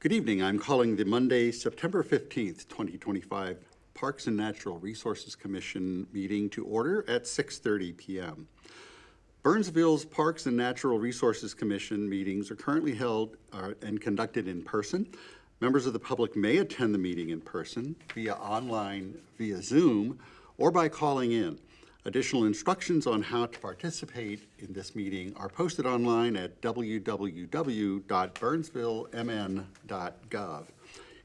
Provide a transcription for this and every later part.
Good evening. I'm calling the Monday, September 15th, 2025 Parks and Natural Resources Commission meeting to order at 6:30 p.m. Burnsville's Parks and Natural Resources Commission meetings are currently held and conducted in person. Members of the public may attend the meeting in person, via online, via Zoom, or by calling in. Additional instructions on how to participate in this meeting are posted online at www.burnsvillemn.gov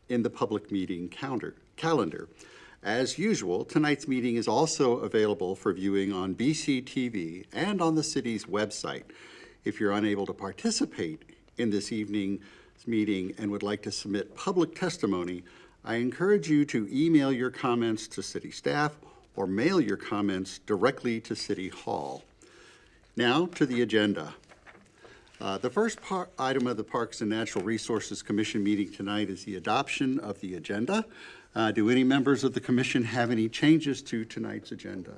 in the public meeting calendar. As usual, tonight's meeting is also available for viewing on BCTV and on the city's website. If you're unable to participate in this evening's meeting and would like to submit public testimony, I encourage you to email your comments to city staff or mail your comments directly to City Hall. Now to the agenda. The first item of the Parks and Natural Resources Commission meeting tonight is the adoption of the agenda. Do any members of the commission have any changes to tonight's agenda?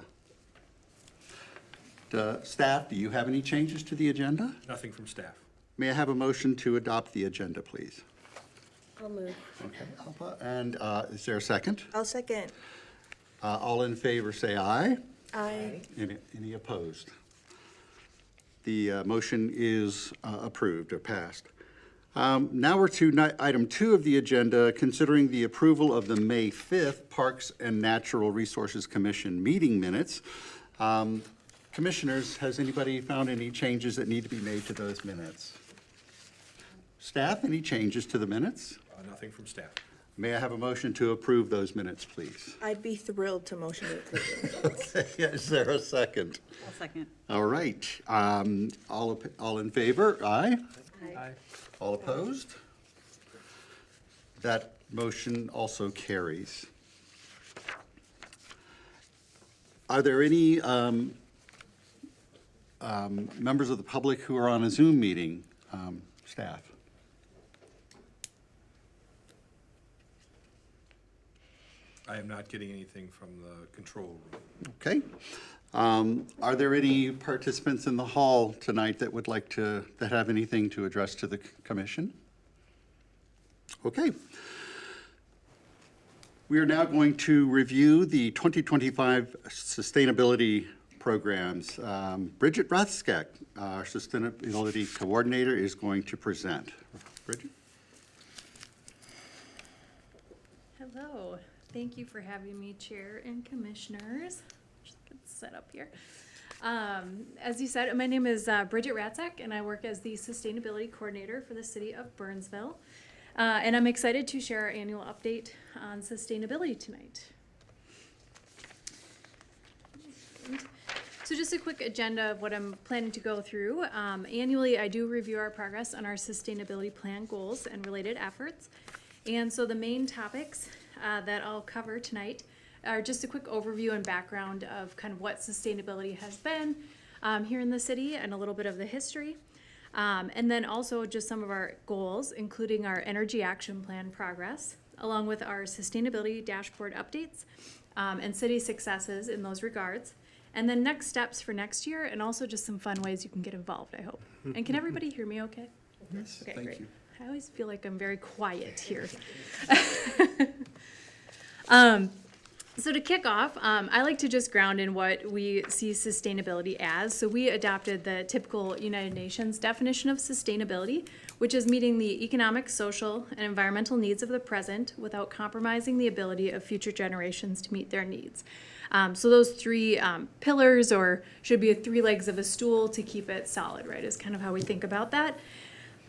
Staff, do you have any changes to the agenda? Nothing from staff. May I have a motion to adopt the agenda, please? I'll move. Okay, Alpha, and is there a second? I'll second. All in favor say aye. Aye. Any opposed? The motion is approved or passed. Now we're to item 2 of the agenda, considering the approval of the May 5th Parks and Natural Resources Commission meeting minutes. Commissioners, has anybody found any changes that need to be made to those minutes? Staff, any changes to the minutes? Nothing from staff. May I have a motion to approve those minutes, please? I'd be thrilled to motion to approve. Okay, is there a second? I'll second. All right. All in favor? Aye. Aye. All opposed? That motion also carries. Are there any members of the public who are on a Zoom meeting, staff? I am not getting anything from the control room. Okay. Are there any participants in the hall tonight that would like to, that have anything to address to the commission? Okay. We are now going to review the 2025 sustainability programs. Bridget Rathskek, our sustainability coordinator, is going to present. Bridget? Hello. Thank you for having me, Chair and Commissioners. Just get set up here. As you said, my name is Bridget Ratzak, and I work as the Sustainability Coordinator for the City of Burnsville. And I'm excited to share our annual update on sustainability tonight. So just a quick agenda of what I'm planning to go through. Annually, I do review our progress on our sustainability plan goals and related efforts. And so the main topics that I'll cover tonight are just a quick overview and background of kind of what sustainability has been here in the city and a little bit of the history. And then also just some of our goals, including our energy action plan progress, along with our sustainability dashboard updates and city successes in those regards. And then next steps for next year, and also just some fun ways you can get involved, I hope. And can everybody hear me okay? Yes, Okay, thank great. you. I always feel like I'm very quiet here. So to kick off, I like to just ground in what we see sustainability as. So we adopted the typical United Nations definition of sustainability, which is meeting the economic, social, and environmental needs of the present without compromising the ability of future generations to meet their needs. So those 3 pillars, or should be 3 legs of a stool to keep it solid, right, is kind of how we think about that.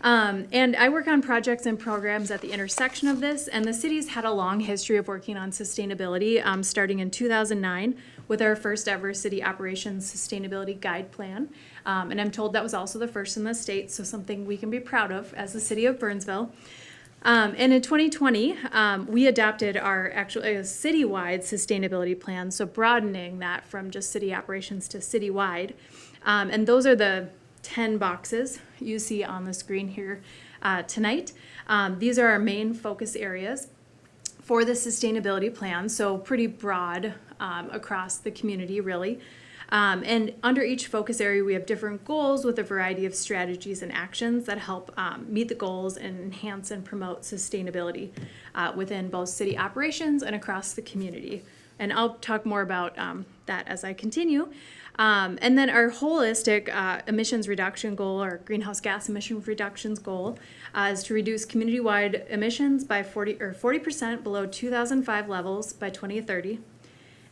And I work on projects and programs at the intersection of this, and the city's had a long history of working on sustainability, starting in 2009 with our first ever city operations sustainability guide plan. And I'm told that was also the first in the state, so something we can be proud of as the city of Burnsville. And in 2020, we adopted our actually citywide sustainability plan, so broadening that from just city operations to citywide. And those are the 10 boxes you see on the screen here tonight. These are our main focus areas for the sustainability plan, so pretty broad across the community, really. And under each focus area, we have different goals with a variety of strategies and actions that help meet the goals and enhance and promote sustainability within both city operations and across the community. And I'll talk more about that as I continue. And then our holistic emissions reduction goal, or greenhouse gas emission reductions goal, is to reduce community-wide emissions by 40% below 2005 levels by 2030,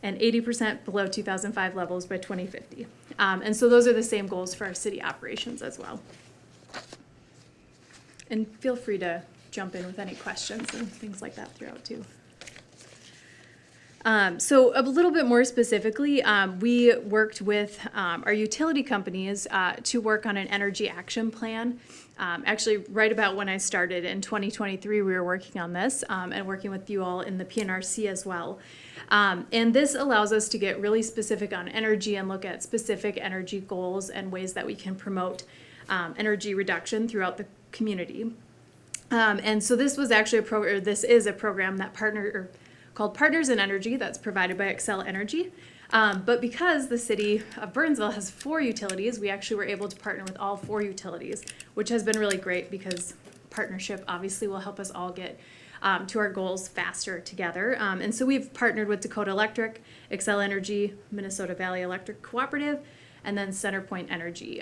and 80% below 2005 levels by 2050. And so those are the same goals for our city operations as well. And feel free to jump in with any questions and things like that throughout too. So a little bit more specifically, we worked with our utility companies to work on an energy action plan. Actually, right about when I started in 2023, we were working on this and working with you all in the PNRC as well. And this allows us to get really specific on energy and look at specific energy goals and ways that we can promote energy reduction throughout the community. And so this was actually this is a program that called Partners in Energy that's provided by Xcel Energy. But because the city of Burnsville has 4 utilities, we actually were able to partner with all 4 utilities, which has been really great because partnership obviously will help us all get to our goals faster together. And so we've partnered with Dakota Electric, Xcel Energy, Minnesota Valley Electric Cooperative, and then CenterPoint Energy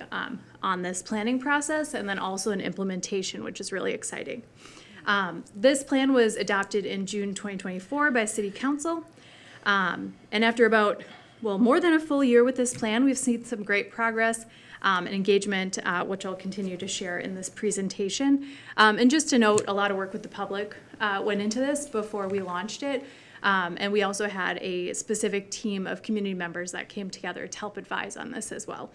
on this planning process, and then also an implementation, which is really exciting. This plan was adopted in June 2024 by City Council. And after about, more than a full year with this plan, we've seen some great progress and engagement, which I'll continue to share in this presentation. And just to note, a lot of work with the public went into this before we launched it. And we also had a specific team of community members that came together to help advise on this as well.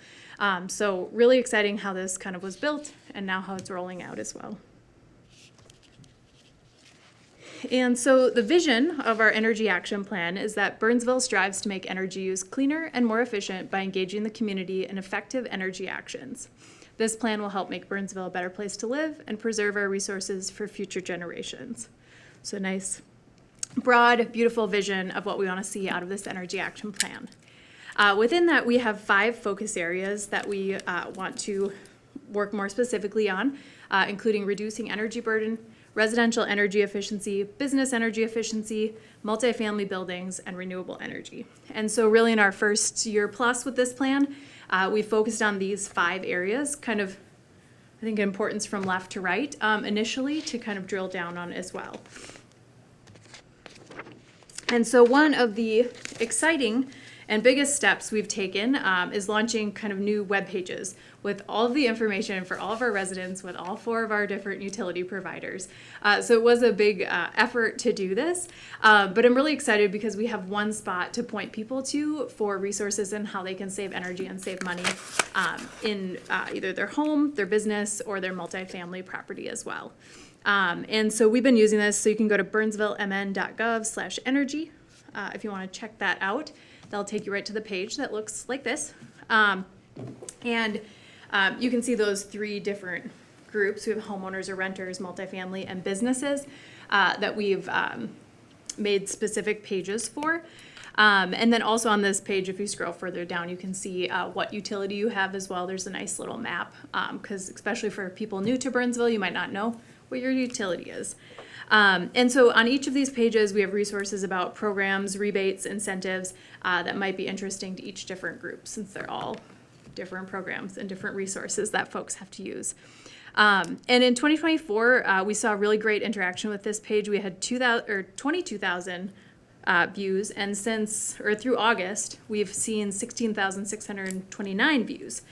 So really exciting how this kind of was built and now how it's rolling out as well. And so the vision of our energy action plan is that Burnsville strives to make energy use cleaner and more efficient by engaging the community in effective energy actions. This plan will help make Burnsville a better place to live and preserve our resources for future generations. So nice, broad, beautiful vision of what we want to see out of this energy action plan. Within that, we have 5 focus areas that we want to work more specifically on, including reducing energy burden, residential energy efficiency, business energy efficiency, multifamily buildings, and renewable energy. And so really in our first year plus with this plan, we focused on these 5 areas, kind of, I think, importance from left to right, initially to kind of drill down on as well. And so one of the exciting and biggest steps we've taken is launching kind of new web pages with all of the information for all of our residents with all 4 of our different utility providers. So it was a big effort to do this, but I'm really excited because we have one spot to point people to for resources and how they can save energy and save money in either their home, their business, or their multifamily property as well. And so we've been using this, so you can go to burnsvillemn.gov/energy if you want to check that out. That'll take you right to the page that looks like this. And you can see those 3 different groups. We have homeowners or renters, multifamily, and businesses that we've made specific pages for. And then also on this page, if you scroll further down, you can see what utility you have as well. There's a nice little map, because especially for people new to Burnsville, you might not know what your utility is. And so on each of these pages, we have resources about programs, rebates, incentives that might be interesting to each different group, since they're all different programs and different resources that folks have to use. And in 2024, we saw really great interaction with this page. We had 22,000 views, and through August, we've seen 16,629 views.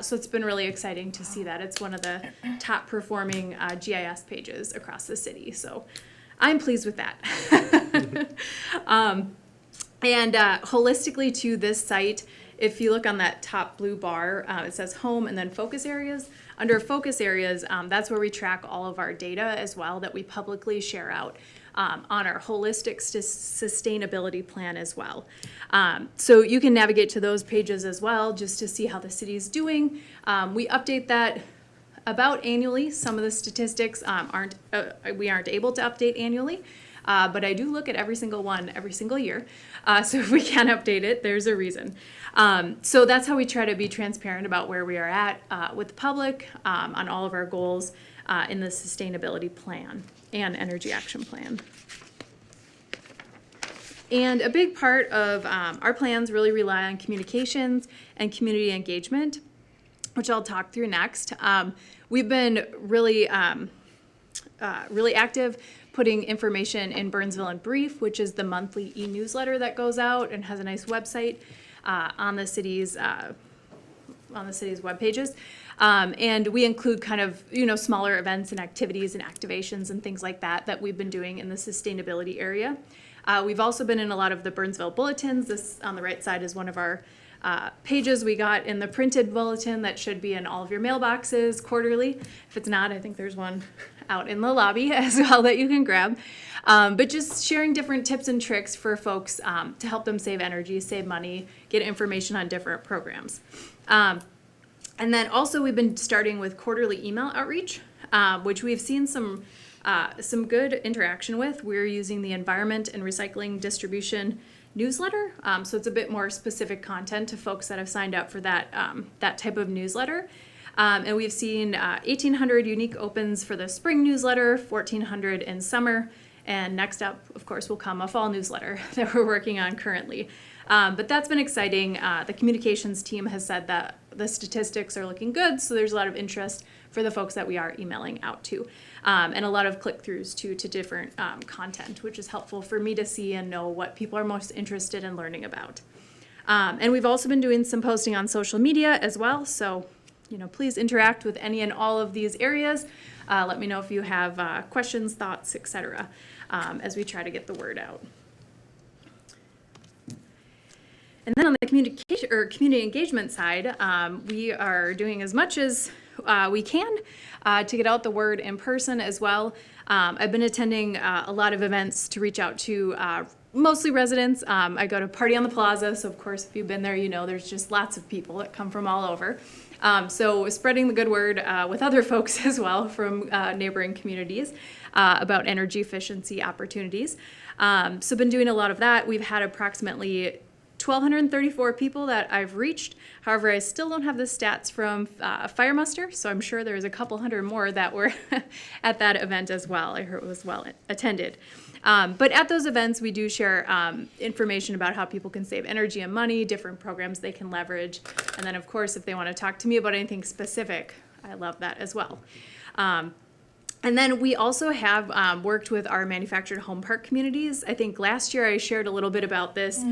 So it's been really exciting to see that. It's one of the top performing GIS pages across the city. So I'm pleased with that. And holistically to this site, if you look on that top blue bar, it says home and then focus areas. Under focus areas, that's where we track all of our data as well that we publicly share out on our holistic sustainability plan as well. So you can navigate to those pages as well just to see how the city's doing. We update that about annually. Some of the statistics we aren't able to update annually. but I do look at every single one every single year. So if we can't update it, there's a reason. So that's how we try to be transparent about where we are at with the public on all of our goals in the sustainability plan and energy action plan. And a big part of our plans really rely on communications and community engagement, which I'll talk through next. We've been really active putting information in Burnsville in Brief, which is the monthly e-newsletter that goes out and has a nice website on the city's web pages. And we include kind of, smaller events and activities and activations and things like that we've been doing in the sustainability area. We've also been in a lot of the Burnsville bulletins. This on the right side is one of our pages we got in the printed bulletin that should be in all of your mailboxes quarterly. If it's not, I think there's one out in the lobby as well that you can grab. But just sharing different tips and tricks for folks to help them save energy, save money, get information on different programs. And then also we've been starting with quarterly email outreach, which we've seen some good interaction with. We're using the Environment and Recycling Distribution newsletter, so it's a bit more specific content to folks that have signed up for that type of newsletter. And we've seen 1,800 unique opens for the spring newsletter, 1,400 in summer, and next up, of course, will come a fall newsletter that we're working on currently. But that's been exciting. The communications team has said that the statistics are looking good, so there's a lot of interest for the folks that we are emailing out to. And a lot of click-throughs to different content, which is helpful for me to see and know what people are most interested in learning about. And we've also been doing some posting on social media as well, so please interact with any and all of these areas. Let me know if you have questions, thoughts, etc., as we try to get the word out. And then on the communication or community engagement side, we are doing as much as we can to get out the word in person as well. I've been attending a lot of events to reach out to mostly residents. I go to Party on the Plaza, so of course if you've been there, there's just lots of people that come from all over. So spreading the good word with other folks as well from neighboring communities about energy efficiency opportunities. So been doing a lot of that. We've had approximately 1,234 people that I've reached. However, I still don't have the stats from Fire Muster, so I'm sure there's a couple hundred more that were at that event as well. I heard it was well attended. But at those events, we do share information about how people can save energy and money, different programs they can leverage. And then, of course, if they want to talk to me about anything specific, I love that as well. And then we also have worked with our manufactured home park communities. I think last year I shared a little bit about this.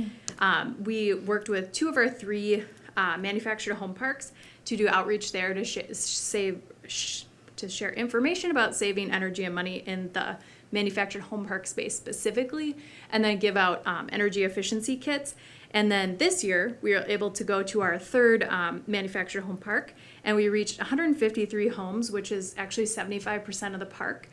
We worked with 2 of our 3 manufactured home parks to do outreach there to share information about saving energy and money in the manufactured home park space specifically, and then give out energy efficiency kits. And then this year, we were able to go to our 3rd manufactured home park, and we reached 153 homes, which is actually 75% of the park.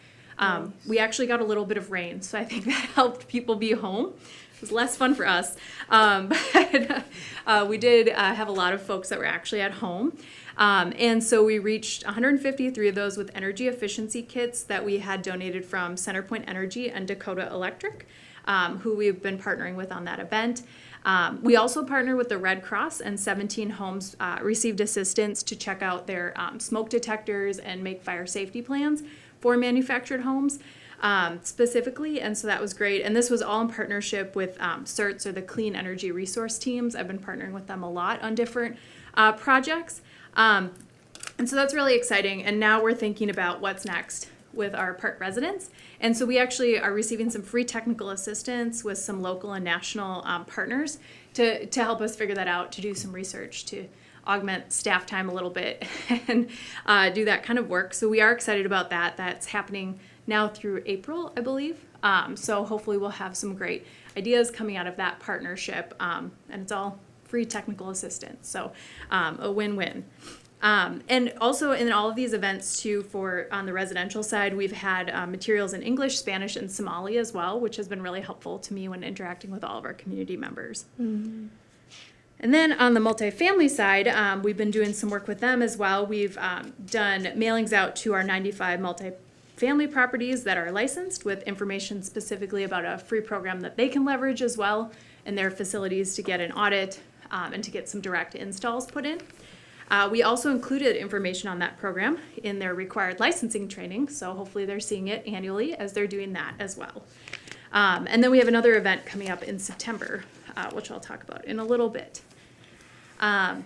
We actually got a little bit of rain, so I think that helped people be home. It was less fun for us, but we did have a lot of folks that were actually at home. And so we reached 153 of those with energy efficiency kits that we had donated from Centerpoint Energy and Dakota Electric, who we've been partnering with on that event. We also partnered with the Red Cross, and 17 homes received assistance to check out their smoke detectors and make fire safety plans for manufactured homes specifically, and so that was great. And this was all in partnership with CERTs, or the Clean Energy Resource Teams. I've been partnering with them a lot on different projects. And so that's really exciting, and now we're thinking about what's next with our park residents. And so we actually are receiving some free technical assistance with some local and national partners to help us figure that out, to do some research, to augment staff time a little bit and do that kind of work. So we are excited about that. That's happening now through April, I believe. So hopefully we'll have some great ideas coming out of that partnership, and it's all free technical assistance, so a win-win. And also in all of these events too, on the residential side, we've had materials in English, Spanish, and Somali as well, which has been really helpful to me when interacting with all of our community members. Mm-hmm. And then on the multifamily side, we've been doing some work with them as well. We've done mailings out to our 95 family properties that are licensed with information specifically about a free program that they can leverage as well in their facilities to get an audit and to get some direct installs put in. We also included information on that program in their required licensing training, so hopefully they're seeing it annually as they're doing that as well. And then we have another event coming up in September, which I'll talk about in a little bit. And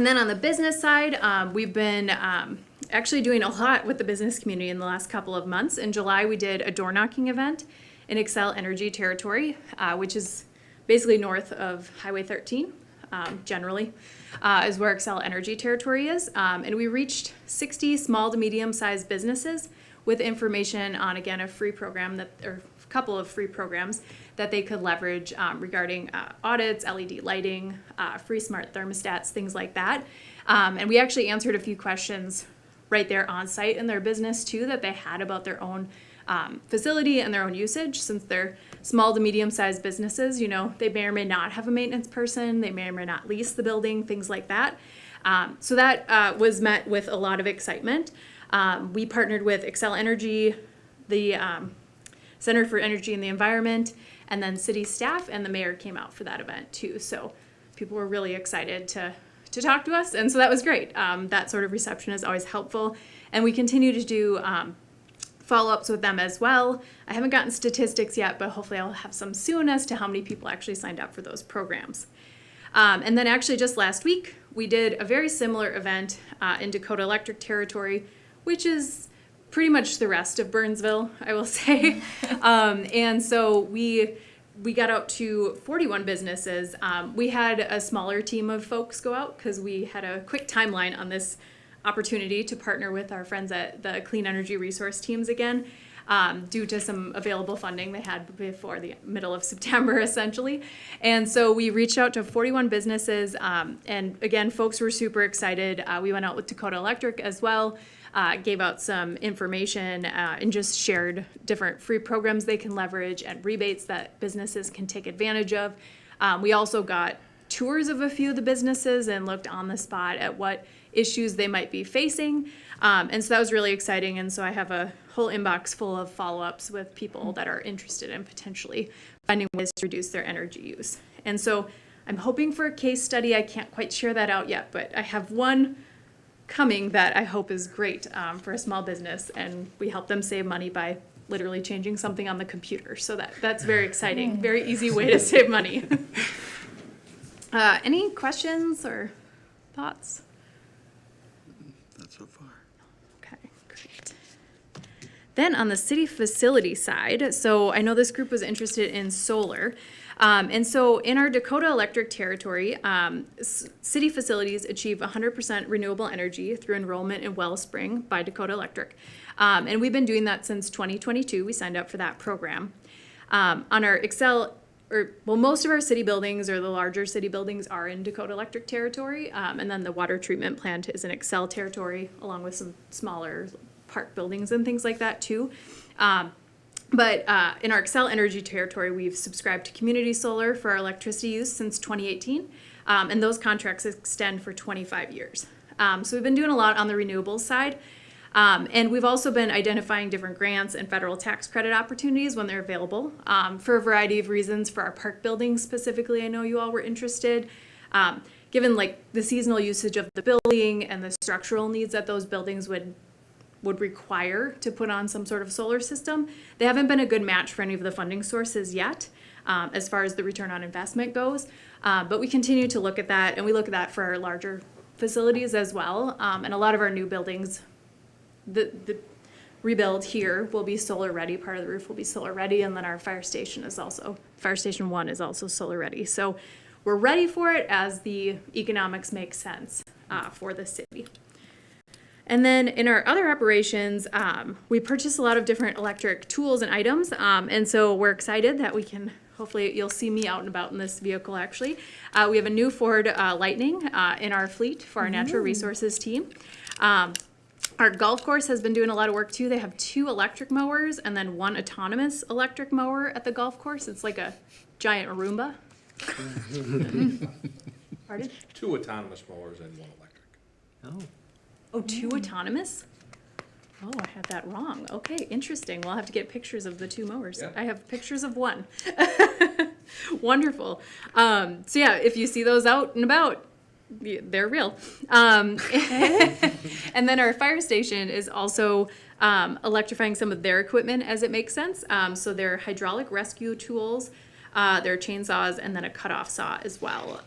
then on the business side, we've been actually doing a lot with the business community in the last couple of months. In July, we did a door knocking event in Xcel Energy territory, which is basically north of Highway 13, generally, is where Xcel Energy territory is. And we reached 60 small to medium-sized businesses with information on, again, a free program that, or a couple of free programs that they could leverage regarding audits, LED lighting, free smart thermostats, things like that. And we actually answered a few questions right there on site in their business too that they had about their own facility and their own usage. Since they're small to medium-sized businesses, you know, they may or may not have a maintenance person, they may or may not lease the building, things like that. So that was met with a lot of excitement. We partnered with Xcel Energy, the Center for Energy and the Environment, and then city staff and the mayor came out for that event too. So people were really excited to talk to us, and so that was great. That sort of reception is always helpful, and we continue to do follow-ups with them as well. I haven't gotten statistics yet, but hopefully I'll have some soon as to how many people actually signed up for those programs. And then actually just last week, we did a very similar event in Dakota Electric territory, which is pretty much the rest of Burnsville, I will say. And so we got out to 41 businesses. We had a smaller team of folks go out because we had a quick timeline on this opportunity to partner with our friends at the Clean Energy Resource Teams again, due to some available funding they had before the middle of September, essentially. And so we reached out to 41 businesses, and again, folks were super excited. We went out with Dakota Electric as well, gave out some information, and just shared different free programs they can leverage and rebates that businesses can take advantage of. We also got tours of a few of the businesses and looked on the spot at what issues they might be facing. And so that was really exciting. And so I have a whole inbox full of follow-ups with people that are interested in potentially finding ways to reduce their energy use. And so I'm hoping for a case study. I can't quite share that out yet, but I have one coming that I hope is great for a small business. And we help them save money by literally changing something on the computer. So that's very exciting. Very easy way to save money. Any questions or thoughts? Not so far. Okay, great. Then on the city facility side, so I know this group was interested in solar. And so in our Dakota Electric territory, city facilities achieve 100% renewable energy through enrollment in Wellspring by Dakota Electric. And we've been doing that since 2022. We signed up for that program. On our most of our city buildings, or the larger city buildings, are in Dakota Electric territory, and then the water treatment plant is in Xcel territory, along with some smaller park buildings and things like that too. But in our Xcel Energy territory, we've subscribed to community solar for our electricity use since 2018, and those contracts extend for 25 years. So we've been doing a lot on the renewables side. And we've also been identifying different grants and federal tax credit opportunities when they're available, for a variety of reasons. For our park buildings specifically, I know you all were interested. Given like the seasonal usage of the building and the structural needs that those buildings would require to put on some sort of solar system, they haven't been a good match for any of the funding sources yet, as far as the return on investment goes. But we continue to look at that, and we look at that for our larger facilities as well. And a lot of our new buildings, the rebuild here will be solar ready. Part of the roof will be solar ready, and then our fire station 1 is also solar ready. So we're ready for it as the economics make sense for the city. And then in our other operations, we purchase a lot of different electric tools and items, and so we're excited that we can, hopefully you'll see me out and about in this vehicle actually. We have a new Ford Lightning in our fleet for our natural resources team. Our golf course has been doing a lot of work too. They have 2 electric mowers and then 1 autonomous electric mower at the golf course. It's like a giant Roomba. Pardon? 2 autonomous mowers and 1 electric. Oh, 2 autonomous? Oh, I had that wrong. Okay, interesting. We'll have to get pictures of the two mowers. Yeah. I have pictures of one. Wonderful. So yeah, if you see those out and about, they're real. And then our fire station is also electrifying some of their equipment as it makes sense. So their hydraulic rescue tools, their chainsaws, and then a cutoff saw as well.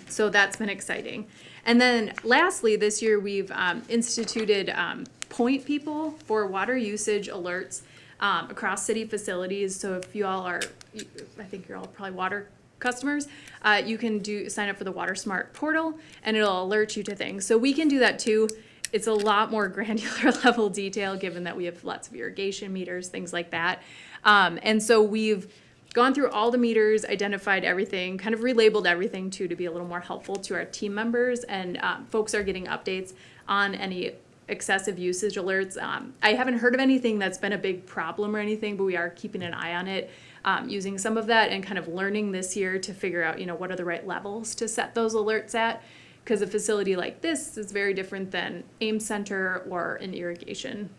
So that's been exciting. And then lastly, this year we've instituted point people for water usage alerts across city facilities. So if you all are, I think you're all probably water customers, you can sign up for the Water Smart portal and it'll alert you to things. So we can do that too. It's a lot more granular level detail given that we have lots of irrigation meters, things like that. And so we've gone through all the meters, identified everything, kind of relabeled everything too to be a little more helpful to our team members, and folks are getting updates on any excessive usage alerts. I haven't heard of anything that's been a big problem or anything, but we are keeping an eye on it, using some of that and kind of learning this year to figure out, what are the right levels to set those alerts at, because a facility like this is very different than Ames Center or an irrigation,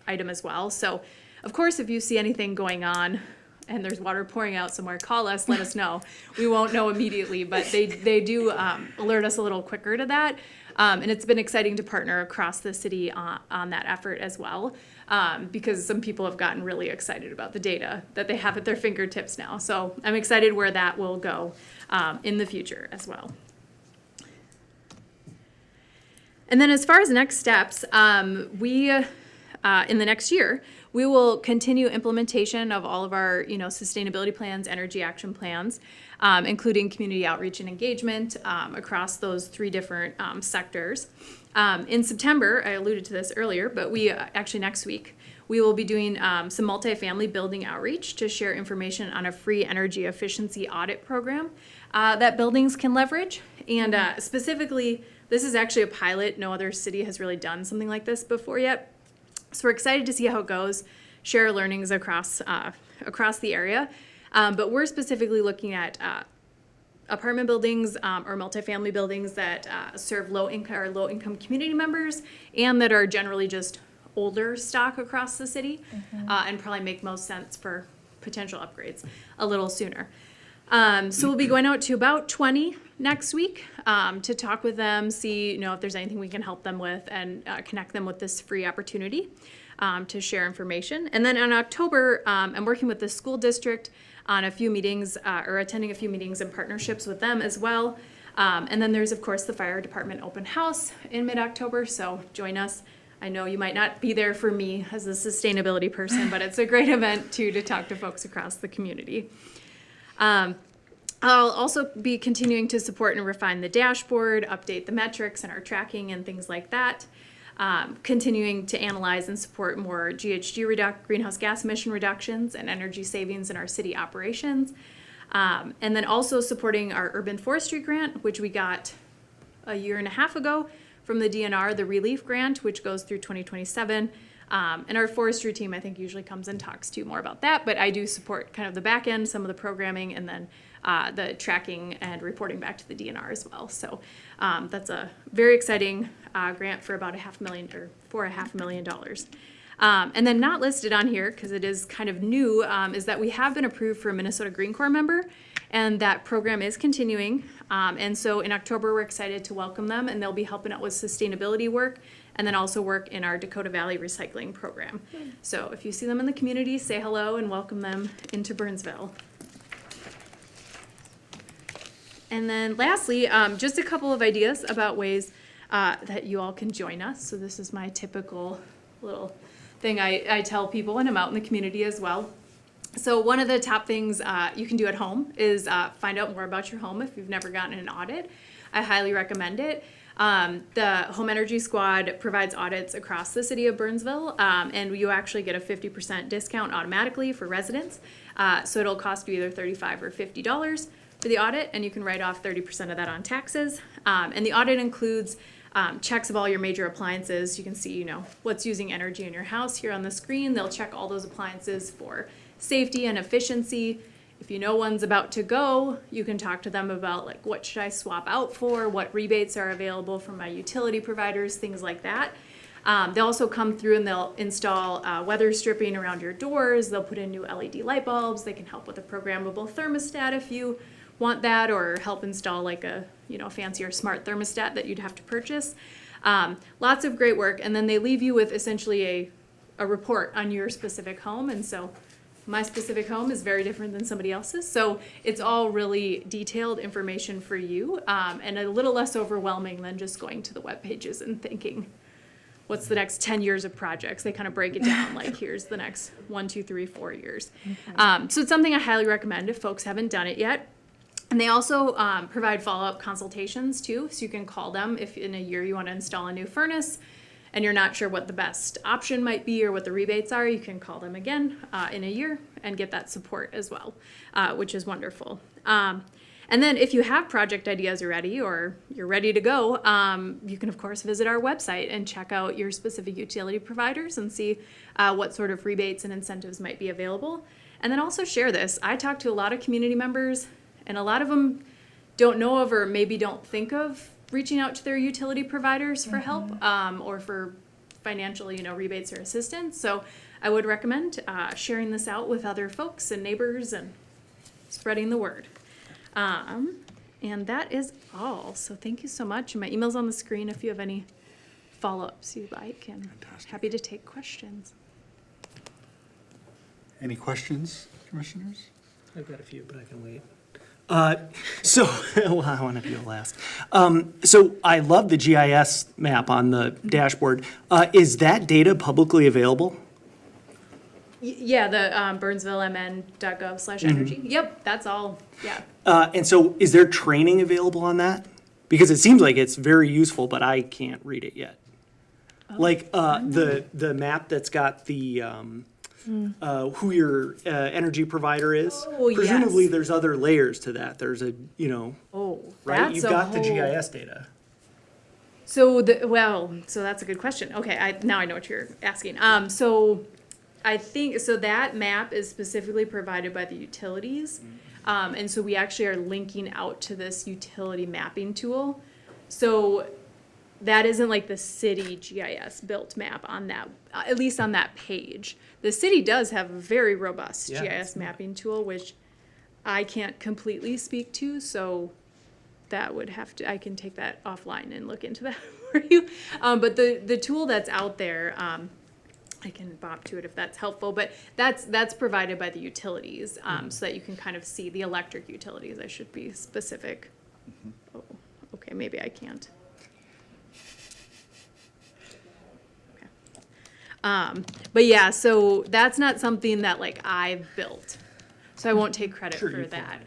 item as well. So, of course, if you see anything going on and there's water pouring out somewhere, call us, let us know. We won't know immediately, but they do alert us a little quicker to that. And it's been exciting to partner across the city on that effort as well, because some people have gotten really excited about the data that they have at their fingertips now. So I'm excited where that will go in the future as well. And then as far as next steps, we in the next year, we will continue implementation of all of our, sustainability plans, energy action plans, including community outreach and engagement across those three different sectors. In September, I alluded to this earlier, but we actually next week, we will be doing some multifamily building outreach to share information on a free energy efficiency audit program that buildings can leverage. And specifically, this is actually a pilot. No other city has really done something like this before yet. So we're excited to see how it goes, share learnings across the area. But we're specifically looking at apartment buildings or multifamily buildings that serve low-income community members and that are generally just older stock across the city, and probably make most sense for potential upgrades a little sooner. So we'll be going out to about 20 next week to talk with them, see if there's anything we can help them with, and connect them with this free opportunity to share information. And then in October, I'm working with the school district on a few meetings or attending a few meetings and partnerships with them as well. And then there's, of course, the fire department open house in mid-October, so join us. I know you might not be there for me as a sustainability person, but it's a great event too to talk to folks across the community. I'll also be continuing to support and refine the dashboard, update the metrics and our tracking and things like that. Continuing to analyze and support more GHG greenhouse gas emission reductions and energy savings in our city operations. And then also supporting our urban forestry grant, which we got a year and a half ago from the DNR, the relief grant, which goes through 2027. And our forestry team, I think, usually comes and talks to you more about that, but I do support kind of the back end, some of the programming, and then the tracking and reporting back to the DNR as well. So that's a very exciting grant for about $500,000. And then not listed on here, because it is kind of new, is that we have been approved for a Minnesota Green Corps member, and that program is continuing. And so in October, we're excited to welcome them, and they'll be helping out with sustainability work, and then also work in our Dakota Valley recycling program. So if you see them in the community, say hello and welcome them into Burnsville. And then lastly, just a couple of ideas about ways that you all can join us. So this is my typical little thing I tell people when I'm out in the community as well. So one of the top things you can do at home is find out more about your home if you've never gotten an audit. I highly recommend it. The Home Energy Squad provides audits across the city of Burnsville, and you actually get a 50% discount automatically for residents. So it'll cost you either $35 or $50 for the audit, and you can write off 30% of that on taxes. And the audit includes checks of all your major appliances. You can see, what's using energy in your house here on the screen. They'll check all those appliances for safety and efficiency. If you know one's about to go, you can talk to them about what should I swap out for, what rebates are available from my utility providers, things like that. They'll also come through and they'll install weather stripping around your doors. They'll put in new LED light bulbs. They can help with a programmable thermostat if you want that, or help install like a fancier smart thermostat that you'd have to purchase. Lots of great work, and then they leave you with essentially a report on your specific home. And so my specific home is very different than somebody else's, so it's all really detailed information for you, and a little less overwhelming than just going to the web pages and thinking, what's the next 10 years of projects? They kind of break it down like, here's the next 1, 2, 3, 4 years. So it's something I highly recommend if folks haven't done it yet. And they also provide follow-up consultations too, so you can call them if in a year you want to install a new furnace and you're not sure what the best option might be or what the rebates are. You can call them again in a year and get that support as well, which is wonderful. And then if you have project ideas already or you're ready to go, you can of course visit our website and check out your specific utility providers and see what sort of rebates and incentives might be available. And then also share this. I talk to a lot of community members, and a lot of them don't know of or maybe don't think of reaching out to their utility providers for help or for financial, rebates or assistance. So I would recommend sharing this out with other folks and neighbors and spreading the word. And that is all. So thank you so much. My email's on the screen if you have any follow-ups you'd like, and happy to take questions. Any questions, commissioners? I've got a few, but I can wait. Well, I want to go last. So I love the GIS map on the dashboard. Is that data publicly available? Yeah, the burnsvillemn.gov/energy. Yep, that's all. Yeah. And so is there training available on that? Because it seems like it's very useful, but I can't read it yet. Like the map that's got the who your energy provider is. Oh, Presumably yes. there's other layers to that. There's a, Oh, right? that's You've a got the whole- GIS data. So so that's a good question. Okay, now I know what you're asking. So I think that map is specifically provided by the utilities, and so we actually are linking out to this utility mapping tool. So that isn't like the city GIS built map on that, at least on that page. The city does have a very robust Yeah. GIS mapping tool, which I can't completely speak to, so that would have to, I can take that offline and look into that for you. But the tool that's out there, I can bop to it if that's helpful, but that's provided by the utilities, so that you can kind of see the electric utilities. I should be specific. Oh, okay, maybe I can't. But yeah, so that's not something that like I've built, so I won't take credit Sure, for you that.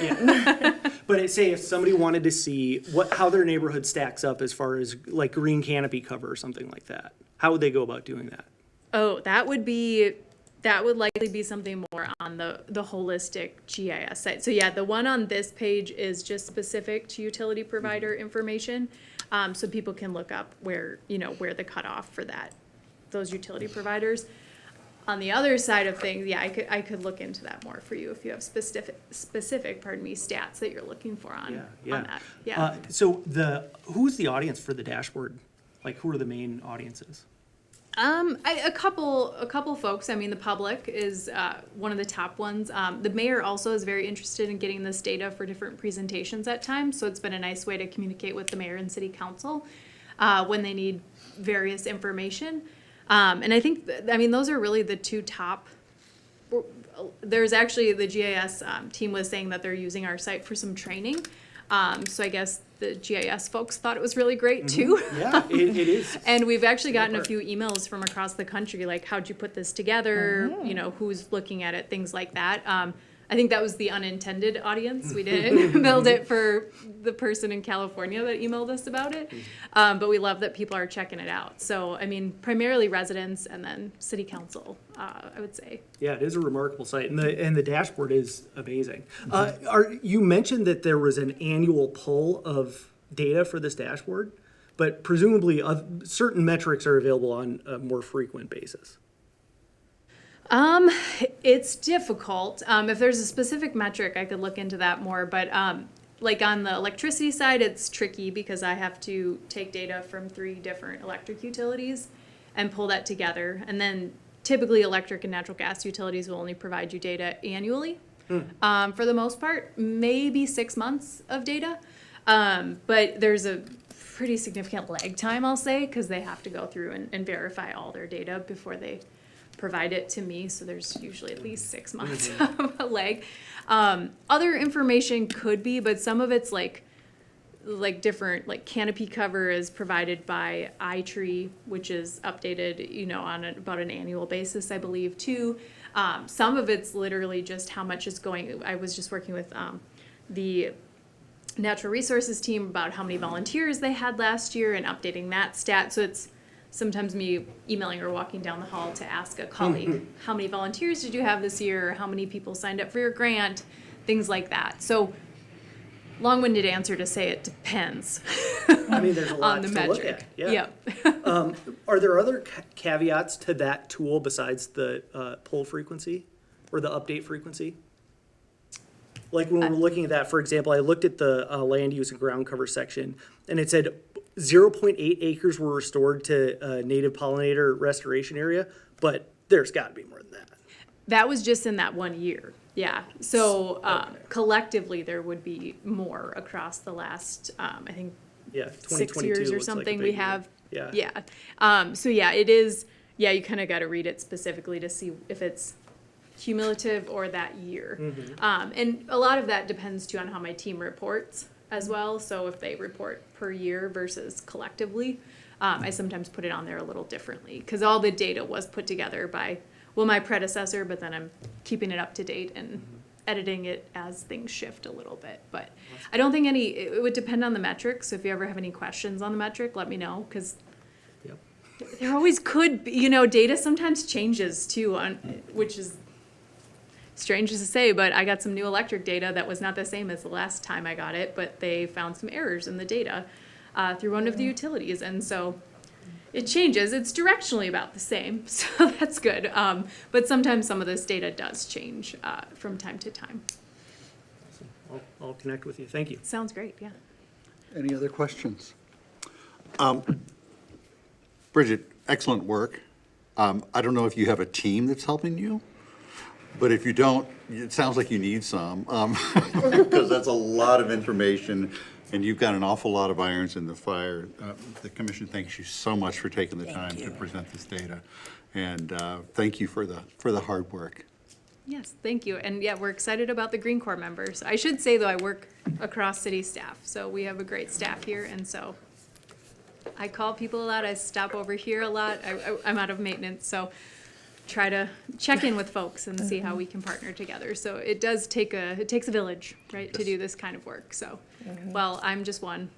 Yeah. But say if somebody wanted to see how their neighborhood stacks up as far as like green canopy cover or something like that, how would they go about doing that? Oh, that would likely be something more on the holistic GIS site. So yeah, the one on this page is just specific to utility provider information, so people can look up where the cutoff for those utility providers. On the other side of things, yeah, I could look into that more for you if you have specific stats that you're looking for on that. Yeah. So who's the audience for the dashboard? Like, who are the main audiences? A couple folks. I mean, the public is one of the top ones. The mayor also is very interested in getting this data for different presentations at times, so it's been a nice way to communicate with the mayor and city council when they need various information. And I think, those are really the two top. There's actually the GIS team was saying that they're using our site for some training. So I guess the GIS folks thought it was really great too. Yeah, it is. And we've actually gotten a few emails from across the country, like, how'd you put this together? Who's looking at it, things like that. I think that was the unintended audience. We didn't build it for the person in California that emailed us about it. But we love that people are checking it out. So, primarily residents and then city council, I would say. Yeah, it is a remarkable site, and the dashboard is amazing. You mentioned that there was an annual pull of data for this dashboard, but presumably certain metrics are available on a more frequent basis. It's difficult. If there's a specific metric, I could look into that more, but like on the electricity side, it's tricky because I have to take data from 3 different electric utilities and pull that together. And then typically electric and natural gas utilities will only provide you data annually. For the most part, maybe 6 months of data. But there's a pretty significant lag time, I'll say, because they have to go through and verify all their data before they provide it to me. So there's usually at least 6 months of a lag. Other information could be, but some of it's like different, like canopy cover is provided by iTree, which is updated, you know, on about an annual basis, I believe, too. Some of it's literally just how much is going. I was just working with the natural resources team about how many volunteers they had last year and updating that stat. So it's sometimes me emailing or walking down the hall to ask a colleague, how many volunteers did you have this year? How many people signed up for your grant? Things like that. So long-winded answer to say it depends I mean, there's a lot on the to metric. look at. Yeah. Yep. Are there other caveats to that tool besides the pull frequency or the update frequency? Like when we're looking at that, for example, I looked at the land use and ground cover section, and it said 0.8 acres were restored to native pollinator restoration area, but there's got to be more than that. That was just in that 1 year. Yeah. So collectively, there would be more across the last, I think, Yeah, 6 2022 years or looks like a something. big We year. have. Yeah. Yeah. So yeah, it is. Yeah, you kind of got to read it specifically to see if it's cumulative or that year. And a lot of that depends too on how my team reports as well. So if they report per year versus collectively, I sometimes put it on there a little differently because all the data was put together by, well, my predecessor, but then I'm keeping it up to date and editing it as things shift a little bit. But I don't think it would depend on the metric. So if you ever have any questions on the metric, let me know because Yep. there always could be, you know, data sometimes changes too, which is strange to say, but I got some new electric data that was not the same as the last time I got it, but they found some errors in the data through one of the utilities. And so it changes. It's directionally about the same, so that's good. But sometimes some of this data does change from time to time. I'll connect with you. Thank you. Sounds great, yeah. Any other questions? Bridget, excellent work. I don't know if you have a team that's helping you, but if you don't, it sounds like you need some, because that's a lot of information, and you've got an awful lot of irons in the fire. The commission thanks you so much for taking the time to present this data, and thank you for the hard work. Yes, thank you. And yeah, we're excited about the Green Corps members. I should say, though, I work across city staff, so we have a great staff here, and so I call people a lot. I stop over here a lot. I'm out of maintenance, so try to check in with folks and see how we can partner together. So it does take it takes a village, right, to do this kind of work. So, well, I'm just one.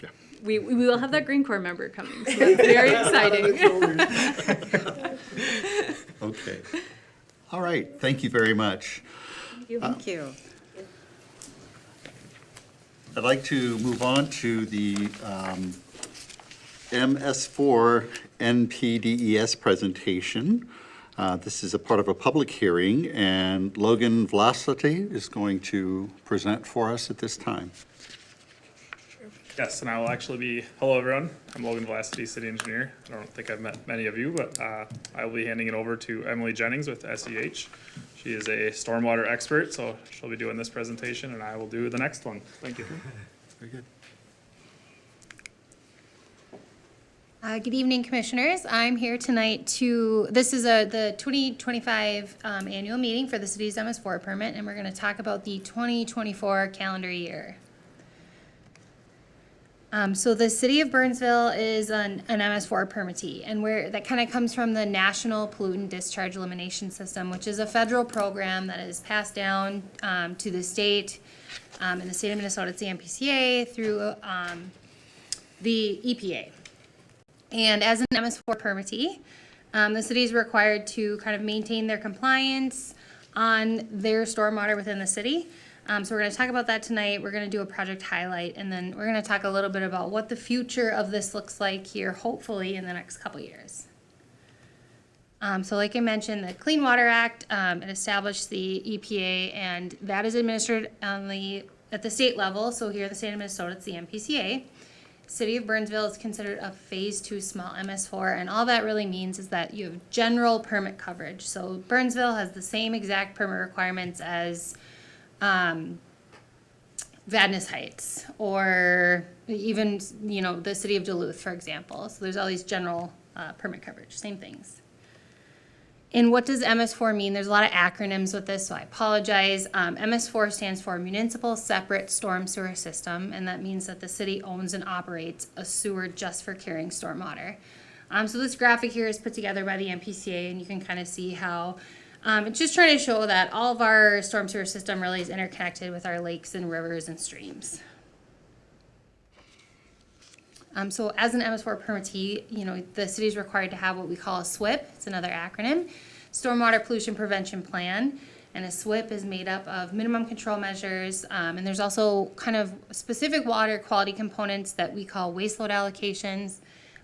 Yeah. We will have that Green Corps member coming, so that's very exciting. Okay. All right, thank you very much. Thank you. I'd like to move on to the MS4 NPDES presentation. This is a part of a public hearing, and Logan Vlasity is going to present for us at this time. Yes, and I will actually be, hello everyone, I'm Logan Vlasity, city engineer. I don't think I've met many of you, but I will be handing it over to Emily Jennings with SEH. She is a stormwater expert, so she'll be doing this presentation and I will do the next one. Thank you. Very good. Good evening, commissioners. I'm here tonight this is the 2025 annual meeting for the city's MS4 permit, and we're going to talk about the 2024 calendar year. So the city of Burnsville is an MS4 permittee, and that kind of comes from the National Pollutant Discharge Elimination System, which is a federal program that is passed down to the state. In the state of Minnesota, it's the NPCA through the EPA. And as an MS4 permittee, the city is required to kind of maintain their compliance on their stormwater within the city. So we're going to talk about that tonight. We're going to do a project highlight, and then we're going to talk a little bit about what the future of this looks like here, hopefully in the next couple years. So like I mentioned, the Clean Water Act, it established the EPA, and that is administered on the at the state level, so here in the state of Minnesota, it's the NPCA. City of Burnsville is considered a phase 2 small MS4, and all that really means is that you have general permit coverage. So Burnsville has the same exact permit requirements as Vadnais Heights, or even, you know, the city of Duluth, for example. So there's all these general permit coverage, same things. And what does MS4 mean? There's a lot of acronyms with this, so I apologize. MS4 stands for Municipal Separate Storm Sewer System, and that means that the city owns and operates a sewer just for carrying stormwater. So this graphic here is put together by the NPCA, and you can kind of see how it's just trying to show that all of our storm sewer system really is interconnected with our lakes and rivers and streams. So as an MS4 permittee, you know, the city is required to have what we call a SWIP. It's another acronym, Stormwater Pollution Prevention Plan. And a SWIP is made up of minimum control measures, and there's also kind of specific water quality components that we call waste load allocations.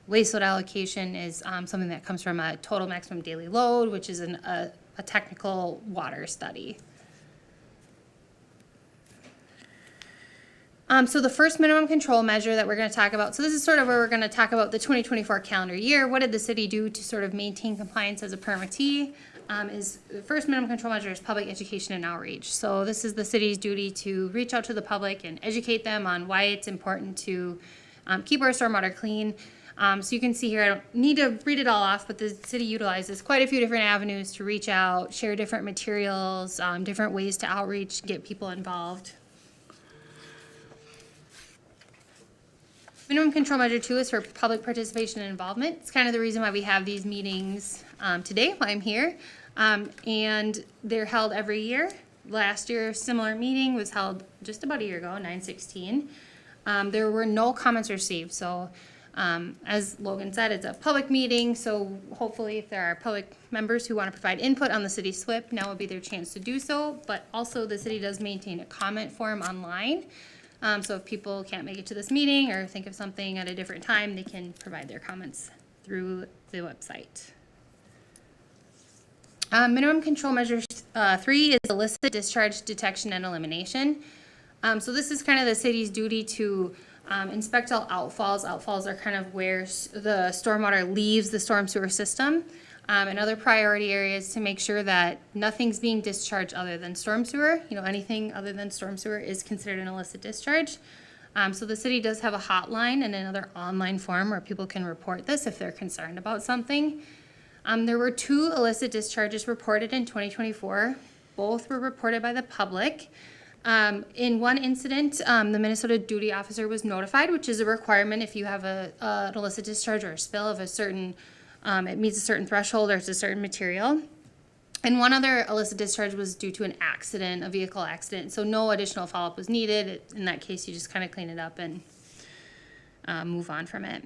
Waste load allocation is something that comes from a total maximum daily load, which is a technical water study. So the first minimum control measure that we're going to talk about, so this is sort of where we're going to talk about the 2024 calendar year. What did the city do to sort of maintain compliance as a permittee? Is the first minimum control measure is public education and outreach. So this is the city's duty to reach out to the public and educate them on why it's important to keep our stormwater clean. So you can see here, I don't need to read it all off, but the city utilizes quite a few different avenues to reach out, share different materials, different ways to outreach, get people involved. Minimum control measure 2 is for public participation and involvement. It's kind of the reason why we have these meetings today while I'm here. And they're held every year. Last year, a similar meeting was held just about a year ago, 9/16. There were no comments received. So as Logan said, it's a public meeting. So hopefully if there are public members who want to provide input on the city SWIP, now would be their chance to do so. But also the city does maintain a comment form online. So if people can't make it to this meeting or think of something at a different time, they can provide their comments through the website. Minimum control measure 3 is illicit discharge detection and elimination. So this is kind of the city's duty to inspect all outfalls. Outfalls are kind of where the stormwater leaves the storm sewer system. And other priority areas to make sure that nothing's being discharged other than storm sewer. You know, anything other than storm sewer is considered an illicit discharge. So the city does have a hotline and another online form where people can report this if they're concerned about something. There were 2 illicit discharges reported in 2024. Both were reported by the public. In one incident, the Minnesota duty officer was notified, which is a requirement if you have an illicit discharge or a spill of a certain it meets a certain threshold or it's a certain material. And one other illicit discharge was due to an accident, a vehicle accident. So no additional follow-up was needed. In that case, you just kind of clean it up and move on from it.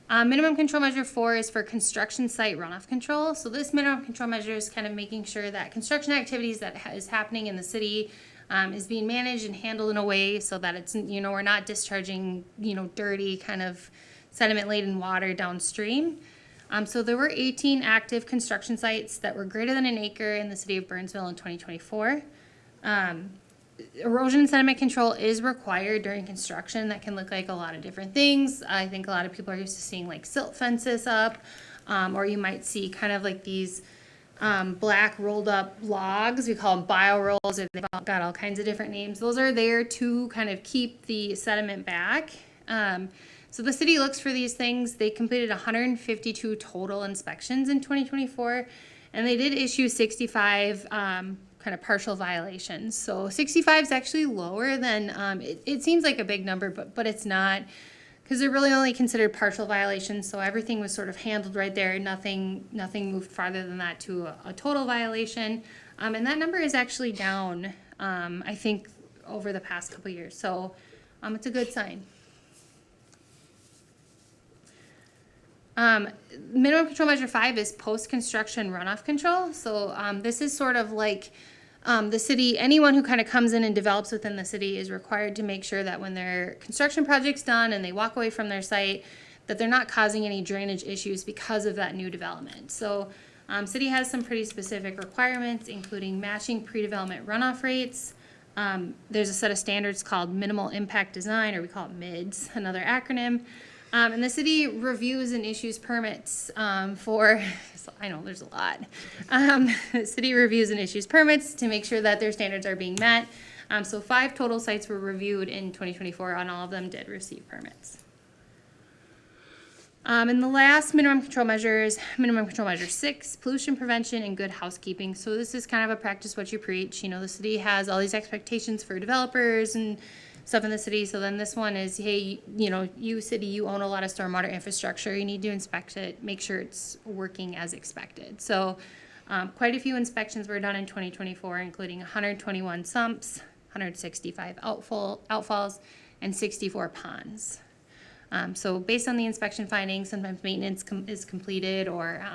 Minimum control measure 4 is for construction site runoff control. So this minimum control measure is kind of making sure that construction activities that is happening in the city is being managed and handled in a way so that it's, you know, we're not discharging, you know, dirty kind of sediment-laden water downstream. So there were 18 active construction sites that were greater than an acre in the city of Burnsville in 2024. Erosion and sediment control is required during construction. That can look like a lot of different things. I think a lot of people are used to seeing like silt fences up, or you might see kind of like these black rolled up logs. We call them bio rolls, or they've got all kinds of different names. Those are there to kind of keep the sediment back. So the city looks for these things. They completed 152 total inspections in 2024, and they did issue 65 kind of partial violations. So 65 is actually lower than, it seems like a big number, but it's not, because they're really only considered partial violations. So everything was sort of handled right there. Nothing moved farther than that to a total violation. And that number is actually down, I think, over the past couple years. So it's a good sign. Minimum control measure 5 is post-construction runoff control. So this is sort of like the city, anyone who kind of comes in and develops within the city is required to make sure that when their construction project's done and they walk away from their site, that they're not causing any drainage issues because of that new development. So city has some pretty specific requirements, including matching pre-development runoff rates, There's a set of standards called minimal impact design, or we call it MIDS, another acronym. And the city reviews and issues permits for, I know there's a lot. The city reviews and issues permits to make sure that their standards are being met. So 5 total sites were reviewed in 2024, and all of them did receive permits. And the last minimum control measure 6, pollution prevention and good housekeeping. So this is kind of a practice what you preach. You know, the city has all these expectations for developers and stuff in the city. So then this one is, hey, you know, you city, you own a lot of stormwater infrastructure. You need to inspect it, make sure it's working as expected. So quite a few inspections were done in 2024, including 121 sumps, 165 outfalls, and 64 ponds. So based on the inspection findings, sometimes maintenance is completed, or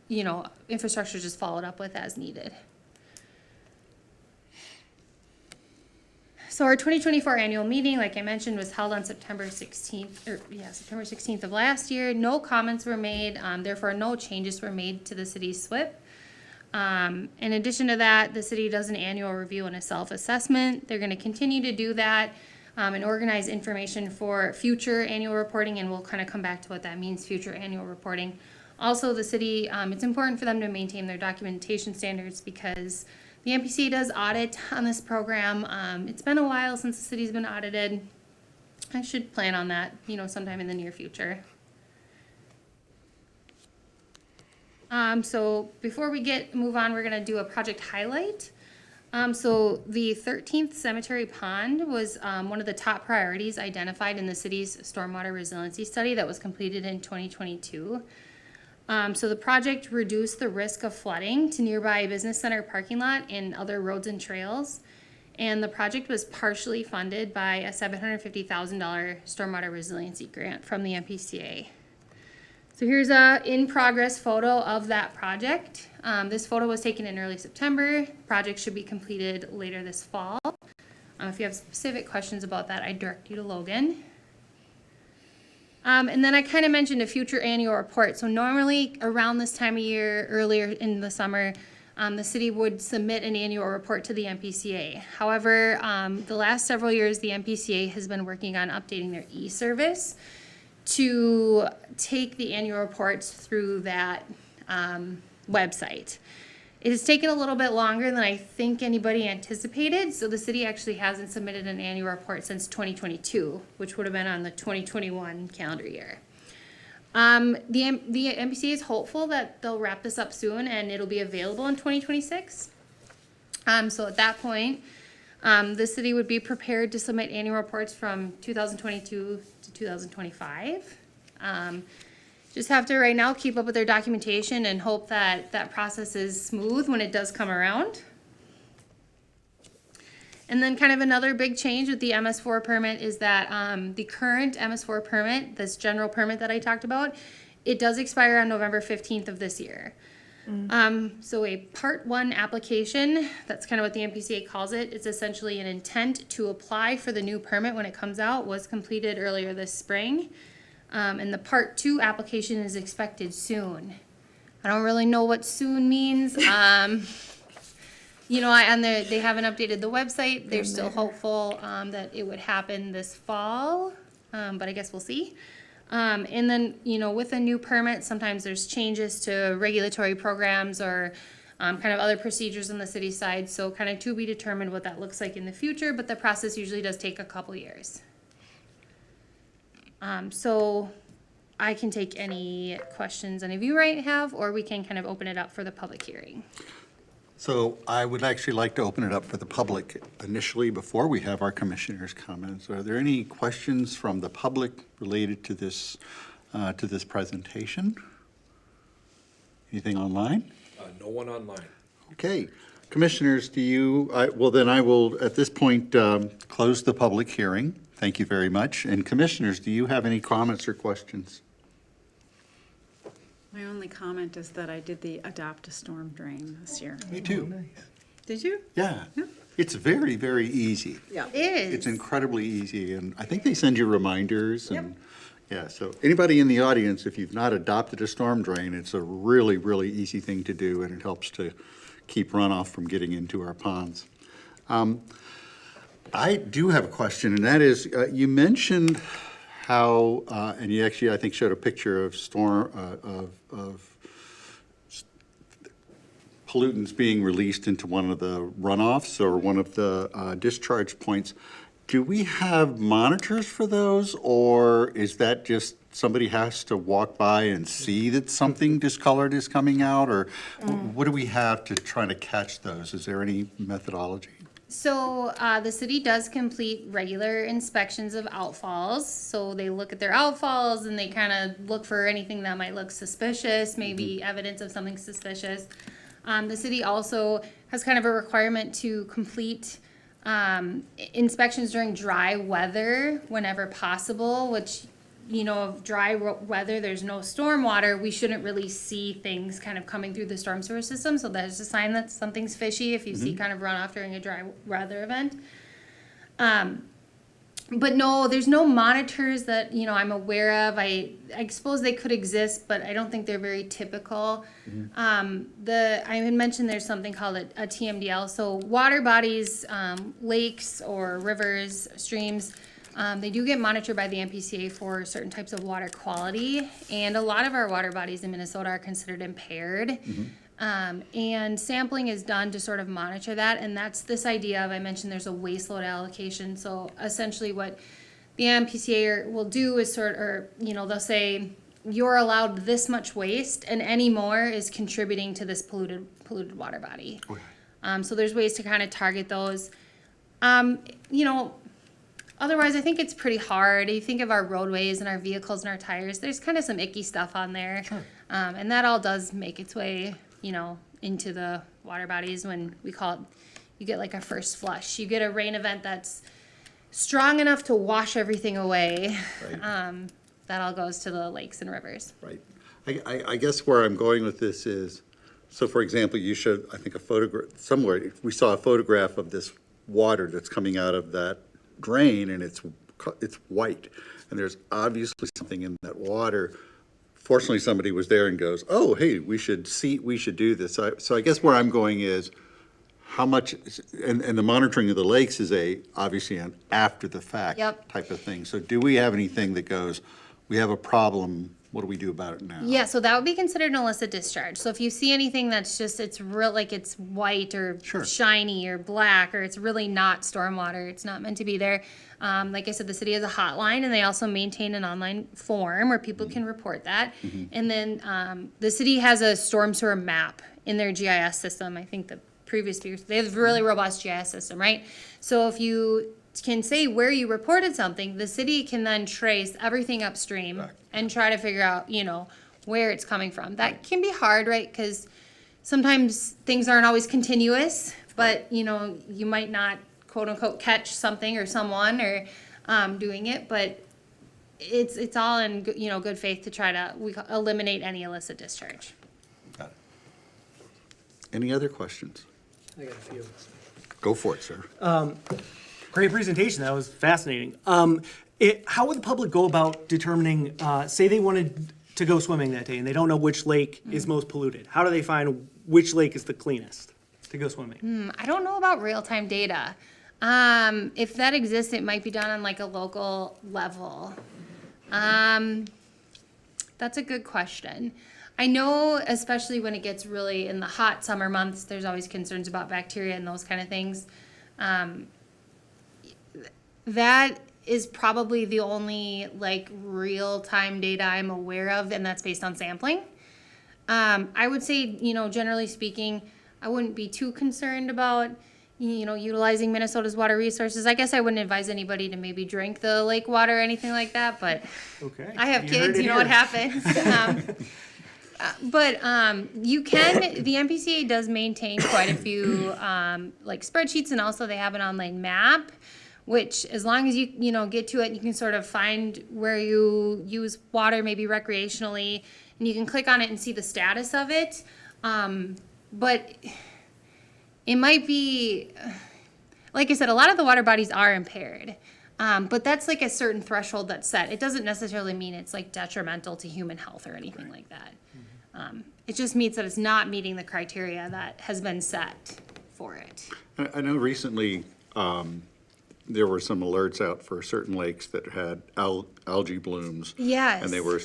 you know, infrastructure is just followed up with as needed. So our 2024 annual meeting, like I mentioned, was held on September 16th of last year. No comments were made, therefore no changes were made to the city's SWIP. In addition to that, the city does an annual review and a self-assessment. They're going to continue to do that and organize information for future annual reporting, and we'll kind of come back to what that means, future annual reporting. Also, the city, it's important for them to maintain their documentation standards because the NPCA does audit on this program. It's been a while since the city's been audited. I should plan on that, you know, sometime in the near future. So before we move on, we're gonna do a project highlight. So the 13th Cemetery Pond was one of the top priorities identified in the city's stormwater resiliency study that was completed in 2022. So the project reduced the risk of flooding to nearby business center parking lot and other roads and trails. And the project was partially funded by a $750,000 stormwater resiliency grant from the NPCA. So here's a in-progress photo of that project. This photo was taken in early September. Project should be completed later this fall. If you have specific questions about that, I direct you to Logan. And then I kind of mentioned a future annual report. So normally around this time of year, earlier in the summer, the city would submit an annual report to the NPCA. However, the last several years, the NPCA has been working on updating their e-service to take the annual reports through that website. It has taken a little bit longer than I think anybody anticipated, so the city actually hasn't submitted an annual report since 2022, which would have been on the 2021 calendar year. The NPCA is hopeful that they'll wrap this up soon and it'll be available in 2026. So at that point, the city would be prepared to submit annual reports from 2022 to 2025. Just have to right now keep up with their documentation and hope that that process is smooth when it does come around. And then kind of another big change with the MS4 permit is that the current MS4 permit, this general permit that I talked about, it does expire on November 15th of this year. So a Part 1 application, that's kind of what the NPCA calls it. It's essentially an intent to apply for the new permit when it comes out, was completed earlier this spring. And the Part 2 application is expected soon. I don't really know what soon means. You know, they haven't updated the website. They're still hopeful that it would happen this fall, but I guess we'll see. And then, you know, with a new permit, sometimes there's changes to regulatory programs or kind of other procedures on the city side. So kind of to be determined what that looks like in the future, but the process usually does take a couple years. So I can take any questions any of you might have, or we can kind of open it up for the public hearing. So I would actually like to open it up for the public initially before we have our commissioners' comments. Are there any questions from the public related to this presentation? Anything online? No one online. Okay. Commissioners, well, then I will, at this point, close the public hearing. Thank you very much. And commissioners, do you have any comments or questions? My only comment is that I did the adopt a storm drain this year. Me too. Did you? Yeah. It's very, very easy. Yeah. It is. It's incredibly easy, and I think they send you reminders. And yeah, so anybody in the audience, if you've not adopted a storm drain, it's a really, really easy thing to do, and it helps to keep runoff from getting into our ponds. I do have a question, and that is, you mentioned how, and you actually, I think, showed a picture of pollutants being released into one of the runoffs or one of the discharge points. Do we have monitors for those, or is that just somebody has to walk by and see that something discolored is coming out, or what do we have to try to catch those? Is there any methodology? So the city does complete regular inspections of outfalls. So they look at their outfalls and they kind of look for anything that might look suspicious, maybe evidence of something suspicious. The city also has kind of a requirement to complete inspections during dry weather whenever possible, which, you know, if dry weather, there's no stormwater, we shouldn't really see things kind of coming through the storm sewer system. So that's a sign that something's fishy if you see kind of runoff during a dry weather event. But no, there's no monitors that, you know, I'm aware of. I suppose they could exist, but I don't think they're very typical. I had mentioned there's something called a TMDL. So water bodies, lakes or rivers, streams, they do get monitored by the NPCA for certain types of water quality. And a lot of our water bodies in Minnesota are considered impaired. And sampling is done to sort of monitor that, and that's this idea of, I mentioned there's a waste load allocation. So essentially what the MPCA will do is they'll say, you're allowed this much waste, and any more is contributing to this polluted water body. Okay. So there's ways to kind of target those. Otherwise, I think it's pretty hard. You think of our roadways and our vehicles and our tires, there's kind of some icky stuff on there. Sure. And that all does make its way, into the water bodies when we call it, you get like a first flush. You get a rain event that's strong enough to wash everything away. Right. That all goes to the lakes and rivers. Right. I guess where I'm going with this is, so for example, you showed, I think, a photograph, somewhere, we saw a photograph of this water that's coming out of that drain, and it's white. And there's obviously something in that water. Fortunately, somebody was there and goes, oh, hey, we should do this. So I guess where I'm going is, how much, and the monitoring of the lakes is obviously an after the fact type of thing. So do we have anything that goes, we have a problem, what do we do about it now? Yeah, so that would be considered an illicit discharge. So if you see anything that's just, it's real, like it's white or shiny or black, or it's really not stormwater, it's not meant to be there. Like I said, the city has a hotline, and they also maintain an online form where people can report that. And then the city has a storm sewer map in their GIS system. I think the previous years, they have a really robust GIS system, right? So if you can say where you reported something, the city can then trace everything upstream and try to figure out, where it's coming from. That can be hard, right? Because sometimes things aren't always continuous, but, you might not, quote unquote, catch something or someone or doing it, but it's all in, good faith to try to eliminate any illicit discharge. Got it. Any other questions? I got a few. Go for it, sir. Great presentation. That was fascinating. How would the public go about determining, say they wanted to go swimming that day and they don't know which lake is most polluted? How do they find which lake is the cleanest to go swimming? I don't know about real-time data. If that exists, it might be done on like a local level. That's a good question. I know, especially when it gets really in the hot summer months, there's always concerns about bacteria and those kind of things. That is probably the only like real-time data I'm aware of, and that's based on sampling. I would say, generally speaking, I wouldn't be too concerned about, utilizing Minnesota's water resources. I guess I wouldn't advise anybody to maybe drink the lake water or anything like that, but Okay. I have kids, you know what happens. But you can, the MPCA does maintain quite a few like spreadsheets, and also they have an online map, which as long as you get to it, you can sort of find where you use water maybe recreationally, and you can click on it and see the status of it. But it might be, like I said, a lot of the water bodies are impaired. But that's like a certain threshold that's set. It doesn't necessarily mean it's like detrimental to human health or anything like that. It just means that it's not meeting the criteria that has been set for it. I know recently, there were some alerts out for certain lakes that had algae blooms. Yes. And they were,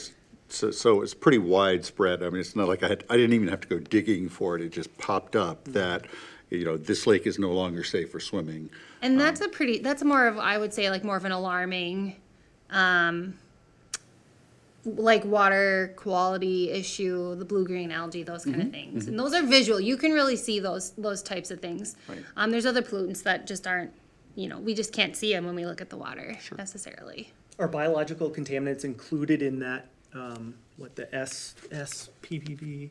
so it's pretty widespread. I mean, it's not like I didn't even have to go digging for it. It just popped up that, this lake is no longer safe for swimming. And that's more of, I would say, like more of an alarming, like water quality issue, the blue-green algae, those kind of things. And those are visual. You can really see those types of things. Right. There's other pollutants that just aren't, we just can't see them when we look at the water necessarily. Are biological contaminants included in that, the SPPP?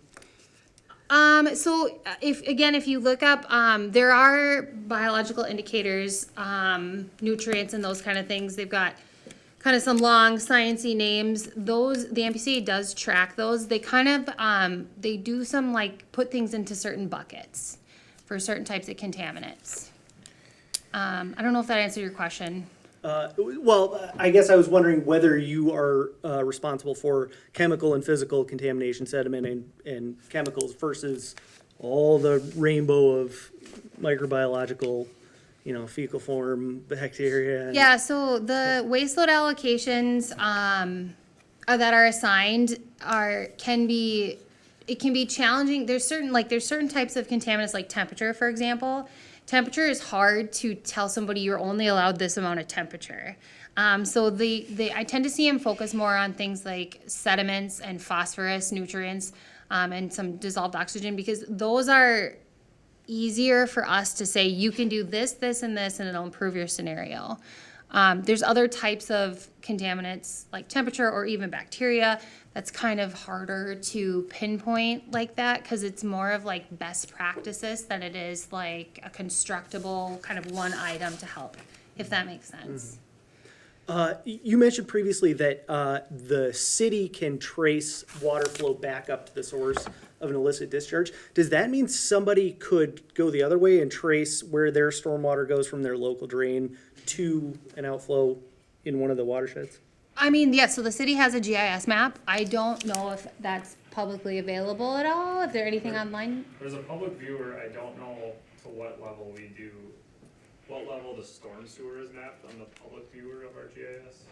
So if you look up, there are biological indicators, nutrients and those kind of things. They've got kind of some long sciencey names. Those, the MPCA does track those. They kind of, they do some like put things into certain buckets for certain types of contaminants. I don't know if that answered your question. Well, I guess I was wondering whether you are responsible for chemical and physical contamination, sediment and chemicals versus all the rainbow of microbiological, fecal form bacteria. Yeah, so the waste load allocations that are assigned can be challenging. There's certain types of contaminants like temperature, for example. Temperature is hard to tell somebody you're only allowed this amount of temperature. So I tend to see them focus more on things like sediments and phosphorus, nutrients, and some dissolved oxygen, because those are easier for us to say, you can do this, this, and this, and it'll improve your scenario. There's other types of contaminants like temperature or even bacteria that's kind of harder to pinpoint like that, because it's more of like best practices than it is like a constructible kind of one item to help, if that makes sense. You mentioned previously that the city can trace water flow back up to the source of an illicit discharge. Does that mean somebody could go the other way and trace where their stormwater goes from their local drain to an outflow in one of the watersheds? I mean, yeah, so the city has a GIS map. I don't know if that's publicly available at all, if there's anything online. There's a public viewer, I don't know to what level what level the storm sewer is mapped on the public viewer of our GIS.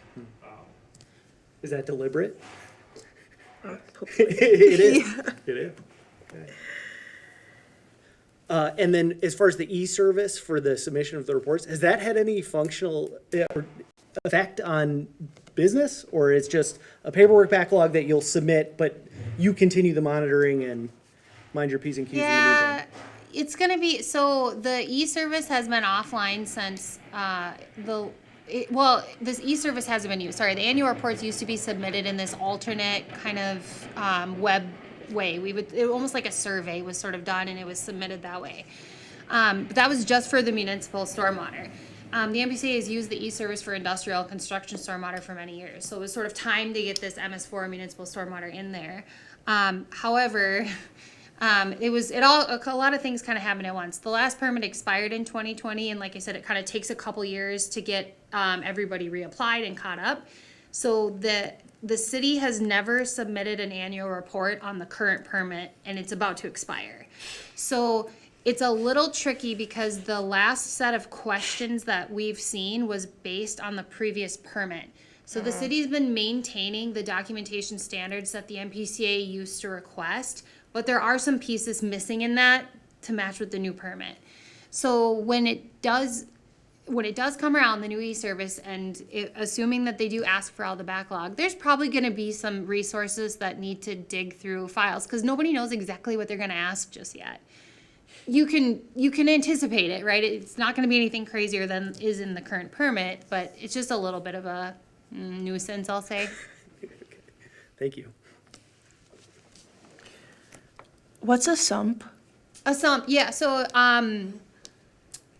Is that deliberate? It is. It is. Okay. And then as far as the e-service for the submission of the reports, has that had any functional effect on business, or it's just a paperwork backlog that you'll submit, but you continue the monitoring and mind your P's and Q's in the meantime? It's gonna be, so the e-service has been offline since, this e-service hasn't been used, sorry, the annual reports used to be submitted in this alternate kind of, web way. Almost like a survey was sort of done and it was submitted that way. But that was just for the municipal stormwater. The MPCA has used the e-service for industrial construction stormwater for many years, so it was sort of time to get this MS4 municipal stormwater in there. However, a lot of things kind of happened at once. The last permit expired in 2020, and like I said, it kind of takes a couple years to get everybody reapplied and caught up. So the city has never submitted an annual report on the current permit, and it's about to expire. So it's a little tricky because the last set of questions that we've seen was based on the previous permit. So the city's been maintaining the documentation standards that the MPCA used to request, but there are some pieces missing in that to match with the new permit. So when it does come around, the new e-service, and assuming that they do ask for all the backlog, there's probably going to be some resources that need to dig through files, because nobody knows exactly what they're going to ask just yet. You can anticipate it, right? It's not going to be anything crazier than is in the current permit, but it's just a little bit of a nuisance, I'll say. Thank you. What's a sump? A sump, yeah. So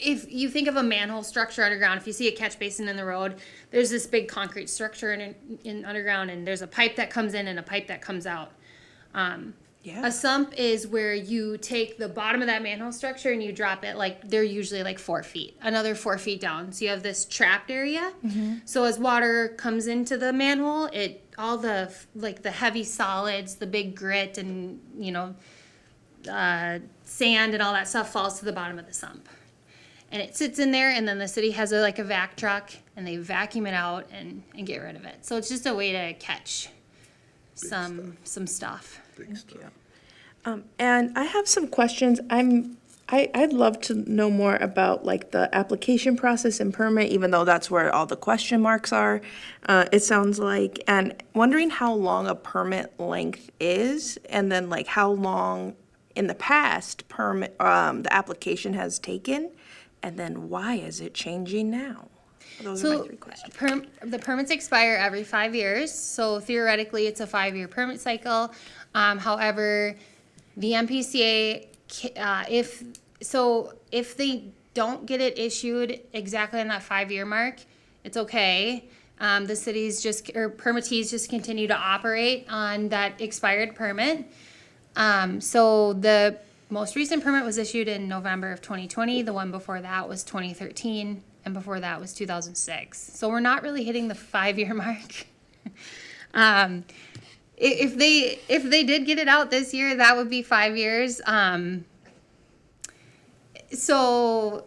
if you think of a manhole structure underground, if you see a catch basin in the road, there's this big concrete structure in underground, and there's a pipe that comes in and a pipe that comes out. Yeah. A sump is where you take the bottom of that manhole structure and you drop it, like, they're usually like 4 feet, another 4 feet down. So you have this trapped area. So as water comes into the manhole, all the, like, the heavy solids, the big grit and, sand and all that stuff falls to the bottom of the sump. And it sits in there, and then the city has a vac truck, and they vacuum it out and get rid of it. So it's just a way to catch some stuff. Big stuff. And I have some questions. I'd love to know more about like the application process and permit, even though that's where all the question marks are. It sounds like, and wondering how long a permit length is, and then like how long in the past the application has taken, and then why is it changing now? Those are my 3 questions. The permits expire every 5 years, so theoretically, it's a 5-year permit cycle. However, the MPCA, if they don't get it issued exactly on that 5-year mark, it's okay. The permittees just continue to operate on that expired permit. So the most recent permit was issued in November of 2020. The one before that was 2013, and before that was 2006. So we're not really hitting the 5-year mark. If they did get it out this year, that would be 5 years. So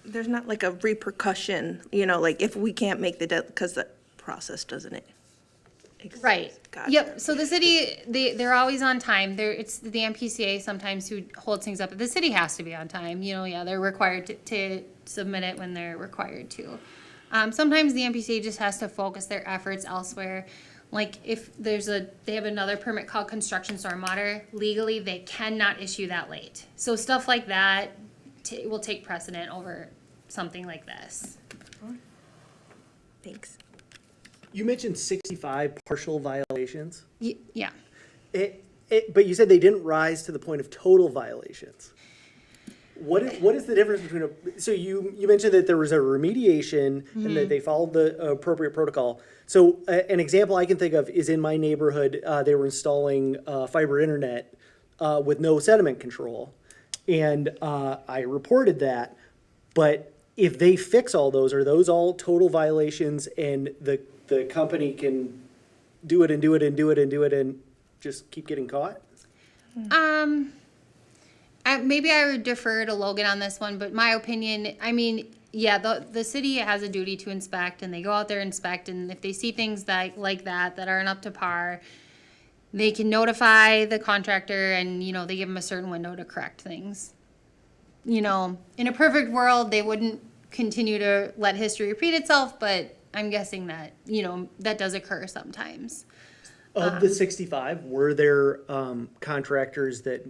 there's not like a repercussion, like if we can't make the deadline, because the process doesn't it? right. Gotcha. Yep. So the city, they're always on time. It's the MPCA sometimes who holds things up. But the city has to be on time. They're required to submit it when they're required to. Sometimes the MPCA just has to focus their efforts elsewhere. Like if they have another permit called construction stormwater, legally they cannot issue that late. So stuff like that will take precedent over something like this. Thanks. You mentioned 65 partial violations. Yeah. But you said they didn't rise to the point of total violations. What is the difference between so you mentioned that there was a remediation and that they followed the appropriate protocol. So an example I can think of is in my neighborhood, they were installing fiber internet with no sediment control. And I reported that. But if they fix all those, are those all total violations and the company can do it and do it and do it and do it and just keep getting caught? Maybe I would defer to Logan on this one, but my opinion, yeah, the city has a duty to inspect, and they go out there and inspect, and if they see things like that aren't up to par, they can notify the contractor, and, they give them a certain window to correct things. In a perfect world, they wouldn't continue to let history repeat itself, but I'm guessing that, that does occur sometimes. Of the 65, were there contractors that,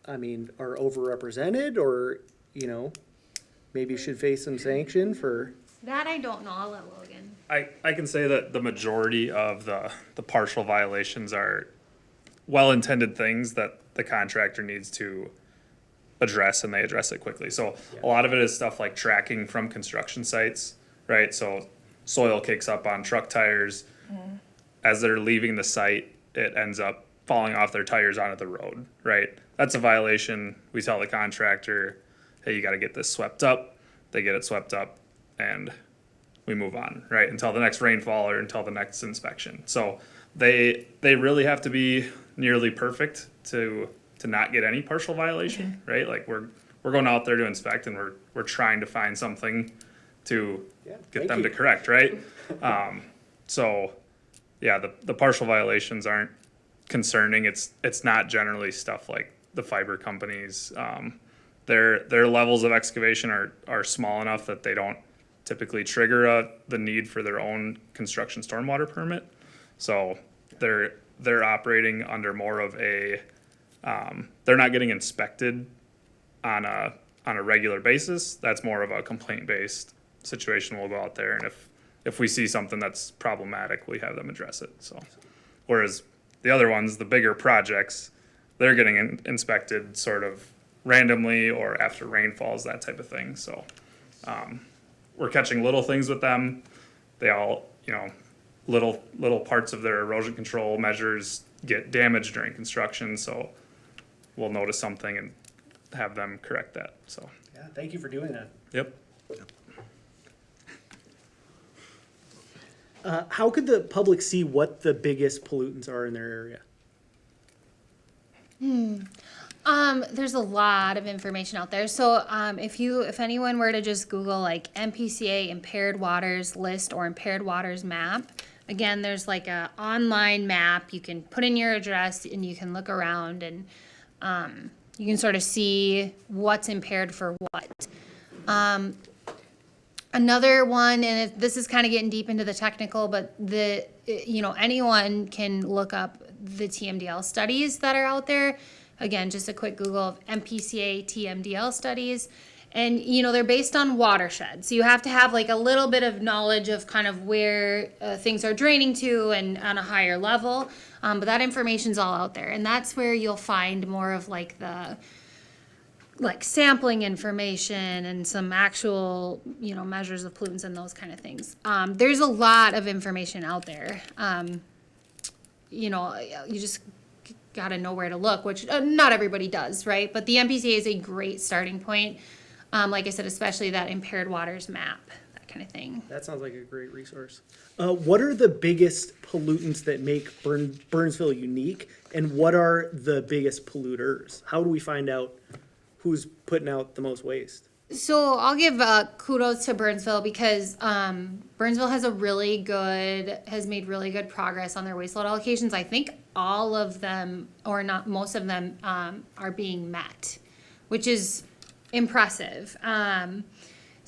are overrepresented or, maybe should face some sanction for? That I don't know. I'll let Logan. I can say that the majority of the partial violations are well-intended things that the contractor needs to address, and they address it quickly. So a lot of it is stuff like tracking from construction sites, right? So soil kicks up on truck tires. As they're leaving the site, it ends up falling off their tires onto the road, right? That's a violation. We tell the contractor, hey, you got to get this swept up. They get it swept up, and we move on, right? Until the next rainfall or until the next inspection. So they really have to be nearly perfect to not get any partial violation, right? Like we're going out there to inspect, and we're trying to find something to get them to correct, right? So yeah, the partial violations aren't concerning. It's not generally stuff like the fiber companies. Their levels of excavation are small enough that they don't typically trigger the need for their own construction stormwater permit. So they're operating under more of a they're not getting inspected on a regular basis. That's more of a complaint based situation. We'll go out there, and if we see something that's problematic, we have them address it. So whereas the other ones, the bigger projects, they're getting inspected sort of randomly or after rainfalls, that type of thing. So we're catching little things with them. They all, little parts of their erosion control measures get damaged during construction, so we'll notice something and have them correct that, so, Yeah, thank you for doing that. yep. How could the public see what the biggest pollutants are in their area? There's a lot of information out there. So, if anyone were to just Google like MPCA impaired waters list or impaired waters map, again, there's like a online map. You can put in your address and you can look around and, you can sort of see what's impaired for what. Another one, and this is kind of getting deep into the technical, but anyone can look up the TMDL studies that are out there. Again, just a quick Google of MPCA TMDL studies. And, they're based on watersheds. So you have to have like a little bit of knowledge of kind of where things are draining to and on a higher level. But that information's all out there. And that's where you'll find more of like the sampling information and some actual, measures of pollutants and those kind of things. There's a lot of information out there. You just got to know where to look, which not everybody does, right? But the MPCA is a great starting point. Like I said, especially that impaired waters map, that kind of thing. That sounds like a great resource. What are the biggest pollutants that make Burnsville unique, and what are the biggest polluters? How do we find out who's putting out the most waste? So I'll give kudos to Burnsville because Burnsville has made really good progress on their waste load allocations. I think all of them, or not most of them, are being met, which is impressive.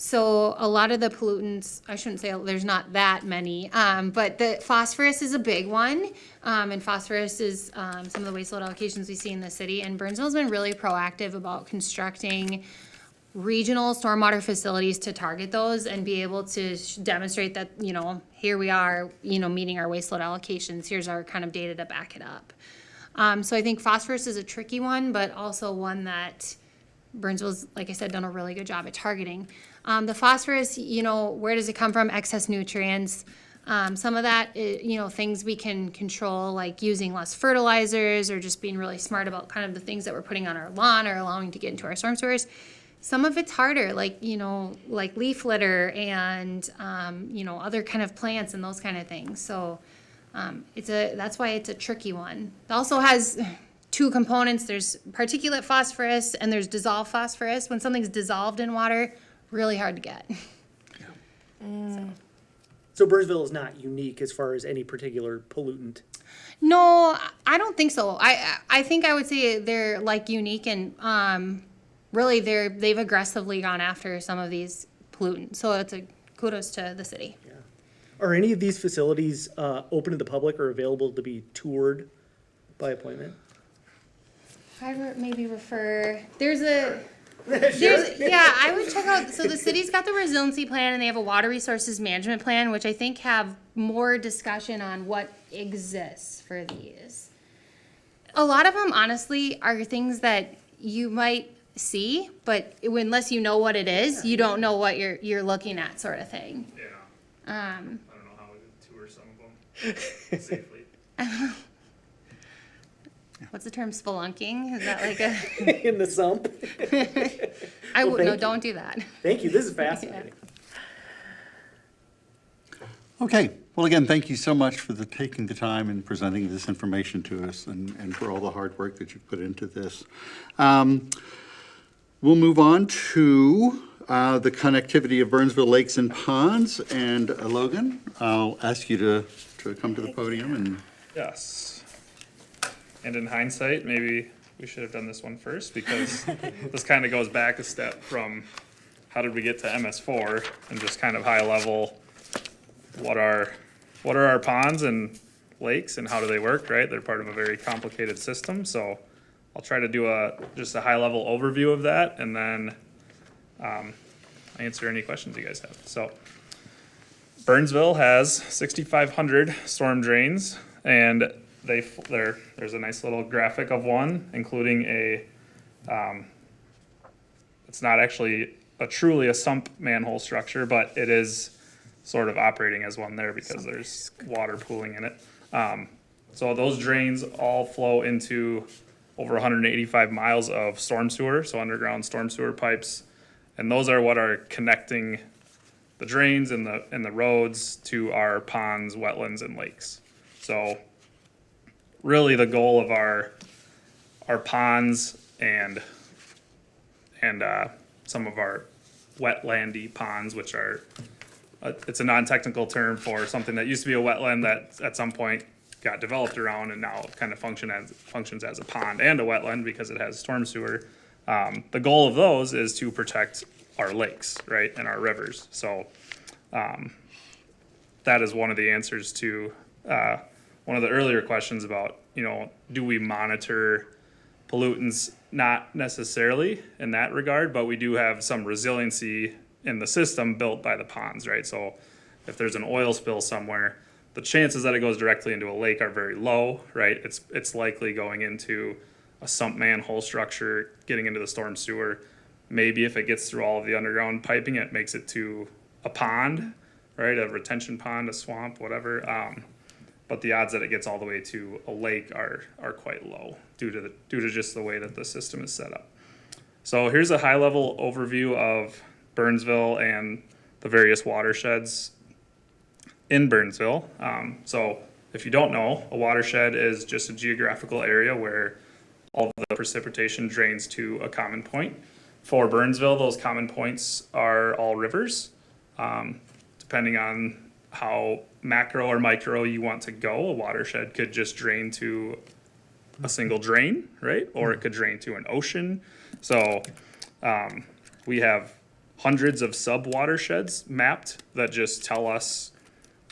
So a lot of the pollutants, I shouldn't say there's not that many, but the phosphorus is a big one. And phosphorus is some of the waste load allocations we see in the city. And Burnsville's been really proactive about constructing regional stormwater facilities to target those and be able to demonstrate that, here we are, meeting our waste load allocations. Here's our kind of data to back it up. So I think phosphorus is a tricky one, but also one that Burnsville's, like I said, done a really good job at targeting. The phosphorus, where does it come from? Excess nutrients. Some of that, things we can control, like using less fertilizers or just being really smart about kind of the things that we're putting on our lawn or allowing to get into our storm sewers. Some of it's harder, like leaf litter and, other kind of plants and those kind of things. So that's why it's a tricky one. It also has two components. There's particulate phosphorus and there's dissolved phosphorus. When something's dissolved in water, really hard to get. So Burnsville is not unique as far as any particular pollutant. No, I don't think so. I think I would say they're like unique and really they've aggressively gone after some of these pollutants. So it's a kudos to the city. Yeah. Are any of these facilities open to the public or available to be toured by appointment? I maybe refer. I would check out. So the city's got the resiliency plan and they have a water resources management plan, which I think have more discussion on what exists for these. A lot of them, honestly, are things that you might see, but unless you know what it is, you don't know what you're looking at, sort of thing. Yeah. I don't know how we would tour some of them safely. What's the term, spelunking? Is that like a... In the sump? No, don't do that. Thank you, this is fascinating. Okay, well, again, thank you so much for taking the time and presenting this information to us and for all the hard work that you've put into this. We'll move on to the connectivity of Burnsville lakes and ponds. And Logan, I'll ask you to come to the podium and... Yes. And in hindsight, maybe we should have done this one first because this kind of goes back a step from how did we get to MS4 and just kind of high level, what are our ponds and lakes and how do they work, right? They're part of a very complicated system. So I'll try to do just a high level overview of that and then answer any questions you guys have. So Burnsville has 6,500 storm drains and there's a nice little graphic of one, including it's not actually truly a sump manhole structure, but it is sort of operating as one there because there's water pooling in it. So those drains all flow into over 185 miles of storm sewer, so underground storm sewer pipes. And those are what are connecting the drains and the roads to our ponds, wetlands, and lakes. So really the goal of our ponds and some of our wetlandy ponds, which are, it's a non-technical term for something that used to be a wetland that at some point got developed around and now kind of functions as a pond and a wetland because it has storm sewer. The goal of those is to protect our lakes, right, and our rivers. So that is one of the answers to one of the earlier questions about, do we monitor pollutants? Not necessarily in that regard, but we do have some resiliency in the system built by the ponds, right? So if there's an oil spill somewhere, the chances that it goes directly into a lake are very low, right? It's likely going into a sump manhole structure, getting into the storm sewer. Maybe if it gets through all of the underground piping, it makes it to a pond, right? A retention pond, a swamp, whatever. But the odds that it gets all the way to a lake are quite low due to just the way that the system is set up. So here's a high level overview of Burnsville and the various watersheds in Burnsville. So if you don't know, a watershed is just a geographical area where all of the precipitation drains to a common point. For Burnsville, those common points are all rivers. Depending on how macro or micro you want to go, a watershed could just drain to a single drain, right? Or it could drain to an ocean. So we have hundreds of sub-watersheds mapped that just tell us,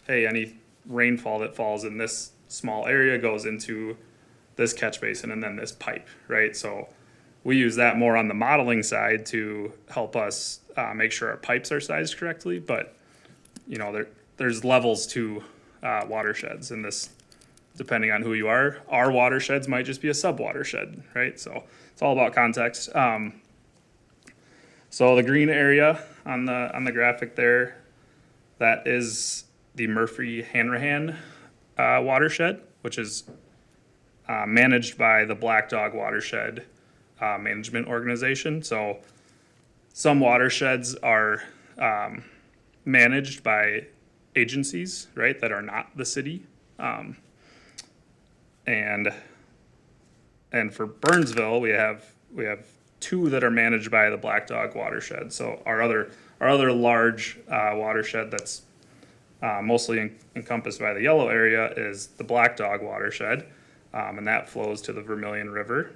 hey, any rainfall that falls in this small area goes into this catch basin and then this pipe, right? So we use that more on the modeling side to help us make sure our pipes are sized correctly. But, there's levels to watersheds, and this, depending on who you are, our watersheds might just be a sub-watershed, right? So it's all about context. So the green area on the graphic there, that is the Murphy-Hanrahan watershed, which is managed by the Black Dog Watershed Management Organization. So some watersheds are managed by agencies, right, that are not the city. And for Burnsville, we have two that are managed by the Black Dog Watershed. So our other large watershed that's mostly encompassed by the yellow area is the Black Dog Watershed, and that flows to the Vermilion River,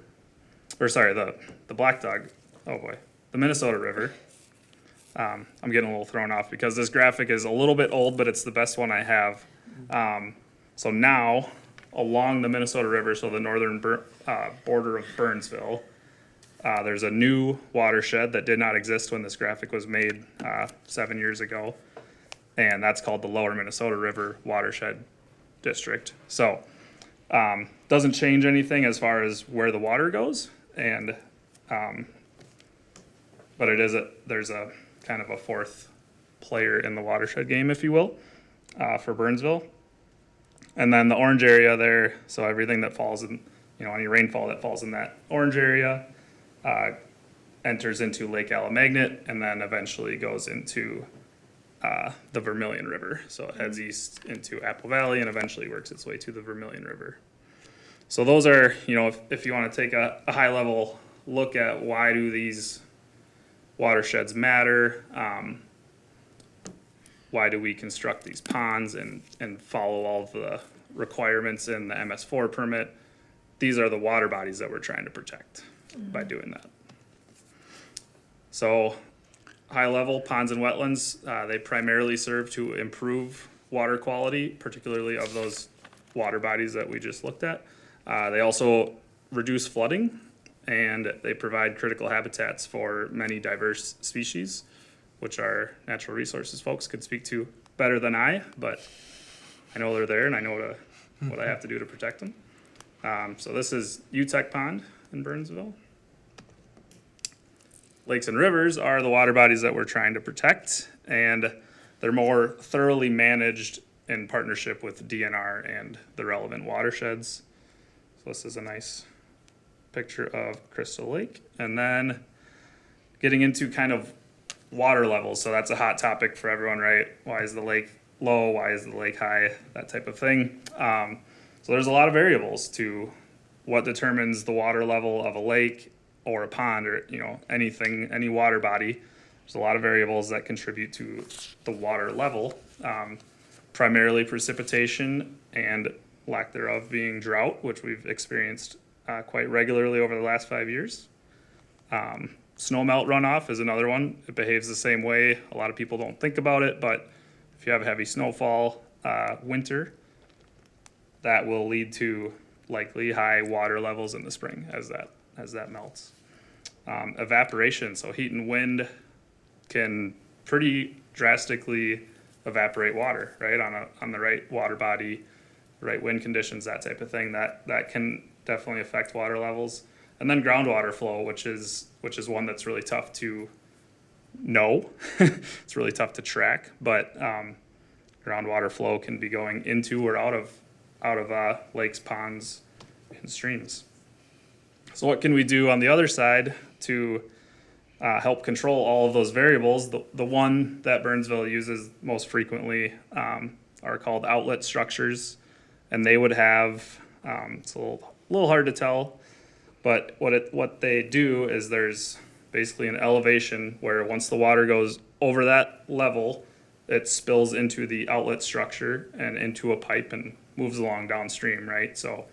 or sorry, the Black Dog, oh boy, the Minnesota River. I'm getting a little thrown off because this graphic is a little bit old, but it's the best one I have. So now, along the Minnesota River, so the northern border of Burnsville, there's a new watershed that did not exist when this graphic was made 7 years ago, and that's called the Lower Minnesota River Watershed District. So doesn't change anything as far as where the water goes, and but there's a kind of a fourth player in the watershed game, if you will, for Burnsville. And then the orange area there, so everything that falls in, any rainfall that falls in that orange area enters into Lake Alamagnet and then eventually goes into the Vermilion River. So it heads east into Apple Valley and eventually works its way to the Vermilion River. So those are, if you want to take a high level look at why do these watersheds matter, why do we construct these ponds and follow all of the requirements in the MS4 permit, these are the water bodies that we're trying to protect by doing that. So high level ponds and wetlands, they primarily serve to improve water quality, particularly of those water bodies that we just looked at. They also reduce flooding, and they provide critical habitats for many diverse species, which our natural resources folks could speak to better than I, but I know they're there and I know what I have to do to protect them. So this is UTEC Pond in Burnsville. Lakes and rivers are the water bodies that we're trying to protect, and they're more thoroughly managed in partnership with DNR and the relevant watersheds. So this is a nice picture of Crystal Lake. And then getting into kind of water levels. So that's a hot topic for everyone, right? Why is the lake low? Why is the lake high? That type of thing. So there's a lot of variables to what determines the water level of a lake or a pond or, you know, anything, any water body. There's a lot of variables that contribute to the water level, primarily precipitation and lack thereof being drought, which we've experienced quite regularly over the last 5 years. Snowmelt runoff is another one. It behaves the same way. A lot of people don't think about it, but if you have heavy snowfall winter, that will lead to likely high water levels in the spring as that melts. Evaporation, so heat and wind can pretty drastically evaporate water, right? On the right water body, right wind conditions, that type of thing. That can definitely affect water levels. And then groundwater flow, which is one that's really tough to know. It's really tough to track, but groundwater flow can be going into or out of lakes, ponds, and streams. So what can we do on the other side to help control all of those variables? The one that Burnsville uses most frequently are called outlet structures, and they would have, it's a little hard to tell, but what they do is there's basically an elevation where once the water goes over that level, it spills into the outlet structure and into a pipe and moves along downstream, right? So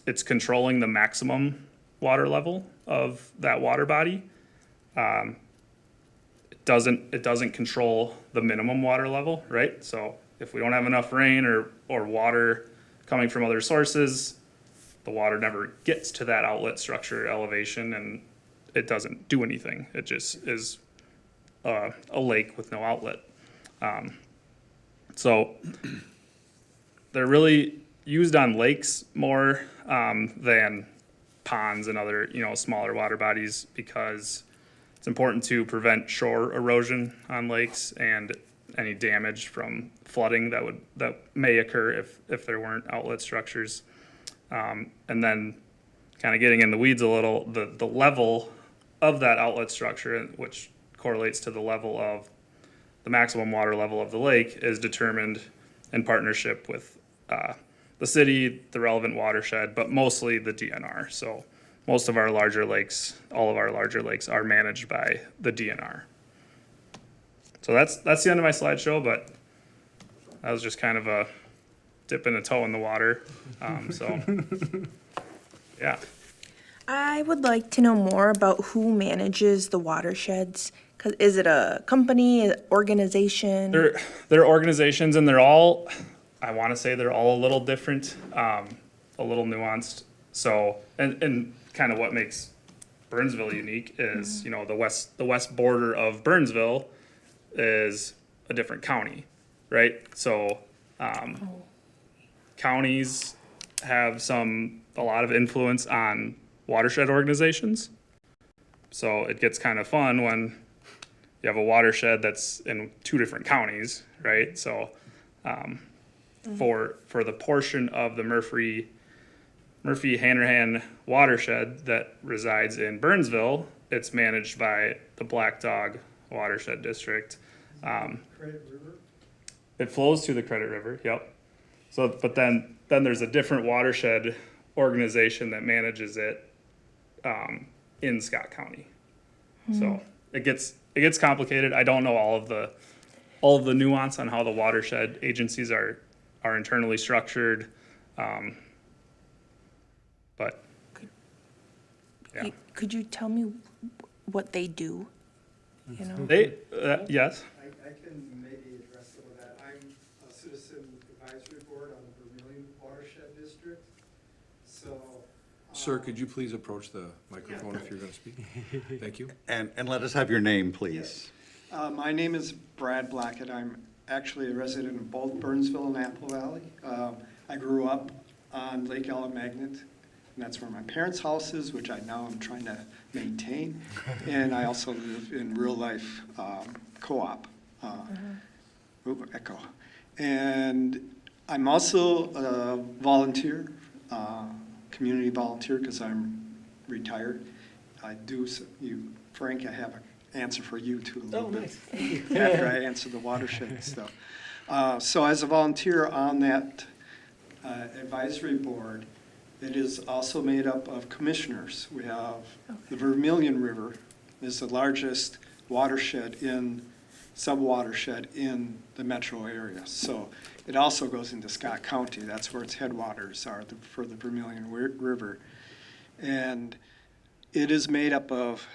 it's controlling the maximum water level of that water body. It doesn't control the minimum water level, right? So if we don't have enough rain or water coming from other sources, the water never gets to that outlet structure elevation and it doesn't do anything. It just is a lake with no outlet. So they're really used on lakes more than ponds and other, smaller water bodies because it's important to prevent shore erosion on lakes and any damage from flooding that may occur if there weren't outlet structures. And then kind of getting in the weeds a little, the level of that outlet structure, which correlates to the level of the maximum water level of the lake, is determined in partnership with the city, the relevant watershed, but mostly the DNR. So most of our larger lakes, all of our larger lakes are managed by the DNR. So that's the end of my slideshow, but that was just kind of a dipping a toe in the water. So yeah. I would like to know more about who manages the watersheds. Is it a company, an organization? They're organizations, and they're all, I want to say they're all a little different, a little nuanced. So, and kind of what makes Burnsville unique is, the west border of Burnsville is a different county, right? So, counties have a lot of influence on watershed organizations. So it gets kind of fun when you have a watershed that's in two different counties, right? So for the portion of the Murphy-Hanrahan watershed that resides in Burnsville, it's managed by the Black Dog Watershed District. Credit River? It flows to the Credit River, yep. So, but then there's a different watershed organization that manages it in Scott County. So it gets complicated. I don't know all of the nuance on how the watershed agencies are internally structured. But yeah. Could you tell me what they do? They yes. I can maybe address some of that. I'm a citizen advisory board on the Vermillion Watershed District. So. Sir, could you please approach the microphone if you're going to speak? Thank you. And let us have your name, please. My name is Brad Blackett. I'm actually a resident of both Burnsville and Apple Valley. I grew up on Lake Alamagnet, and that's where my parents' house is, which I now am trying to maintain. And I also live in real life co-op Echo. And I'm also a volunteer, community volunteer, because I'm retired. I do, Frank, I have an answer for you too a little bit. After I answer the watershed stuff. So as a volunteer on that advisory board, it is also made up of commissioners. We have the Vermilion River is the largest watershed sub-watershed in the metro area. So it also goes into Scott County. That's where its headwaters are for the Vermilion River. And it is made up of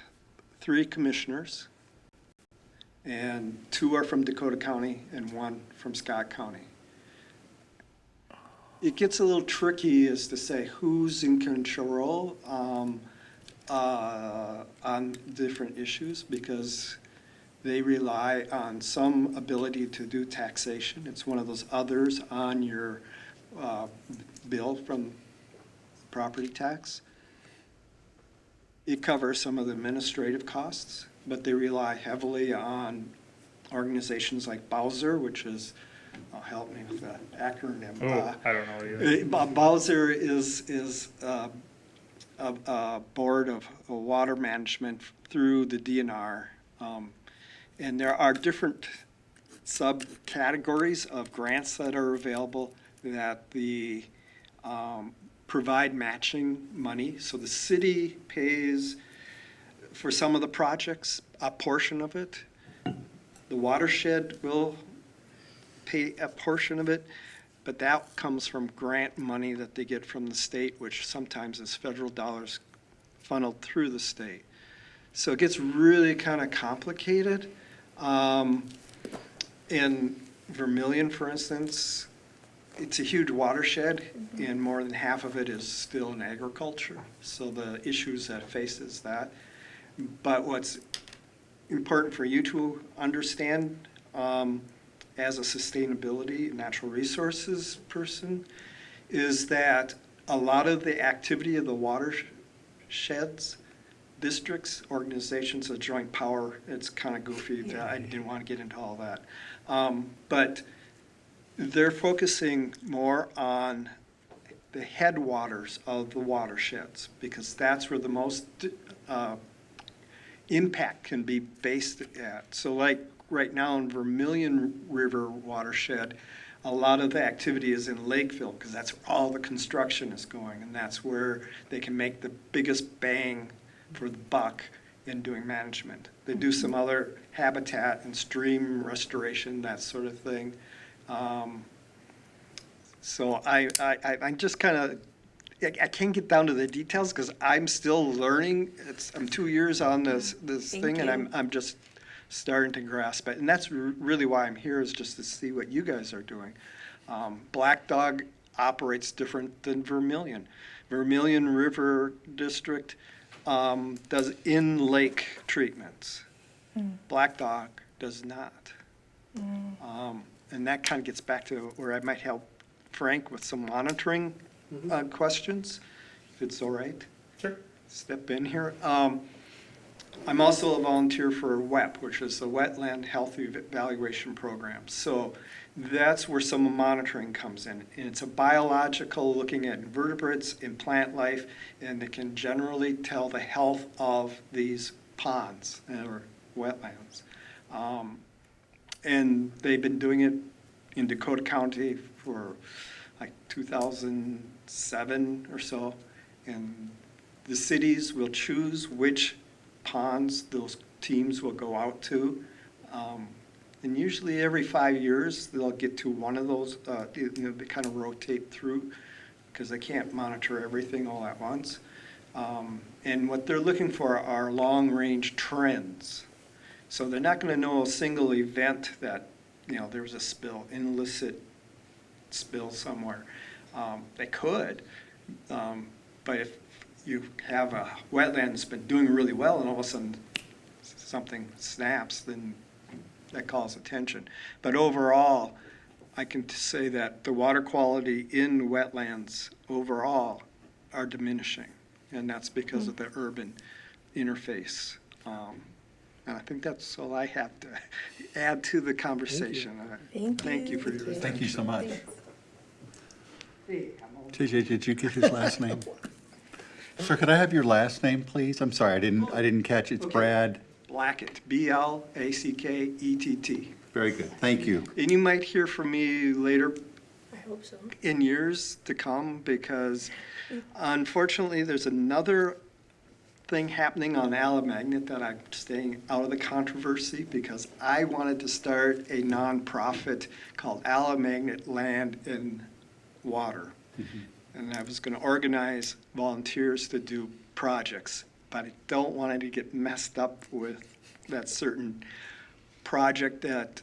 3 commissioners, and 2 are from Dakota County and 1 from Scott County. It gets a little tricky as to say who's in control on different issues, because they rely on some ability to do taxation. It's one of those others on your bill from property tax. It covers some of the administrative costs, but they rely heavily on organizations like Bowser, which is, help me with the acronym. Oh, I don't know either. Bowser is a board of water management through the DNR. And there are different subcategories of grants that are available that provide matching money. So the city pays for some of the projects, a portion of it. The watershed will pay a portion of it, but that comes from grant money that they get from the state, which sometimes is federal dollars funneled through the state. So it gets really kind of complicated. In Vermilion, for instance, it's a huge watershed, and more than half of it is still in agriculture. So the issues that faces that. But what's important for you to understand as a sustainability natural resources person is that a lot of the activity of the watersheds, districts, organizations, a joint power, it's kind of goofy. I didn't want to get into all that. But they're focusing more on the headwaters of the watersheds, because that's where the most impact can be based at. So like right now in Vermilion River watershed, a lot of the activity is in Lakeville, because that's where all the construction is going, and that's where they can make the biggest bang for the buck in doing management. They do some other habitat and stream restoration, that sort of thing. So I'm just kind of, I can't get down to the details because I'm still learning. I'm 2 years on this thing, and I'm just starting to grasp it. And that's really why I'm here, is just to see what you guys are doing. Black Dog operates different than Vermilion. Vermilion River District does in-lake treatments. Black Dog does not. And that kind of gets back to where I might help Frank with some monitoring questions, if it's all right. Sure. Step in here. I'm also a volunteer for WEP, which is the Wetland Health Evaluation Program. So that's where some monitoring comes in. And it's a biological, looking at invertebrates in plant life, and it can generally tell the health of these ponds or wetlands. And they've been doing it in Dakota County for like 2007 or so. And the cities will choose which ponds those teams will go out to. And usually every 5 years, they'll get to one of those, they kind of rotate through because they can't monitor everything all at once. And what they're looking for are long-range trends. So they're not going to know a single event that, there was a spill, illicit spill somewhere. They could, but if you have a wetland that's been doing really well and all of a sudden something snaps, then that calls attention. But overall, I can say that the water quality in wetlands overall are diminishing, and that's because of the urban interface. And I think that's all I have to add to the conversation. Thank you for your attention. Thank you so much. JJ, did you get his last name? Sir, could I have your last name, please? I'm sorry, I didn't catch it. It's Okay. Brad. Blackett, Blackett. Very good, thank you. And you might hear from me later I hope so. in years to come, because unfortunately, there's another thing happening on Alamagnet that I'm staying out of the controversy, because I wanted to start a nonprofit called Alamagnet Land and Water. And I was going to organize volunteers to do projects, but I don't want it to get messed up with that certain project that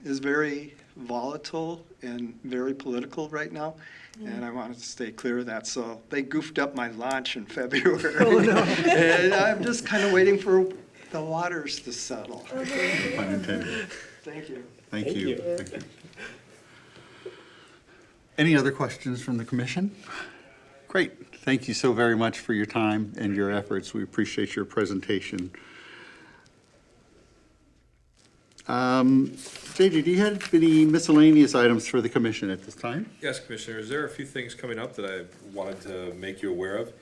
is very volatile and very political right now. And I wanted to stay clear of that. So they goofed up my launch in February. Oh, no. And I'm just kind of waiting for the waters to settle. Pun intended. Thank you. Thank you. Thank you. Any other questions from the commission? Great. Thank you so very much for your time and your efforts. We appreciate your presentation. JJ, do you have any miscellaneous items for the commission at this time? Yes, Commissioners, there are a few things coming up that I wanted to make you aware of.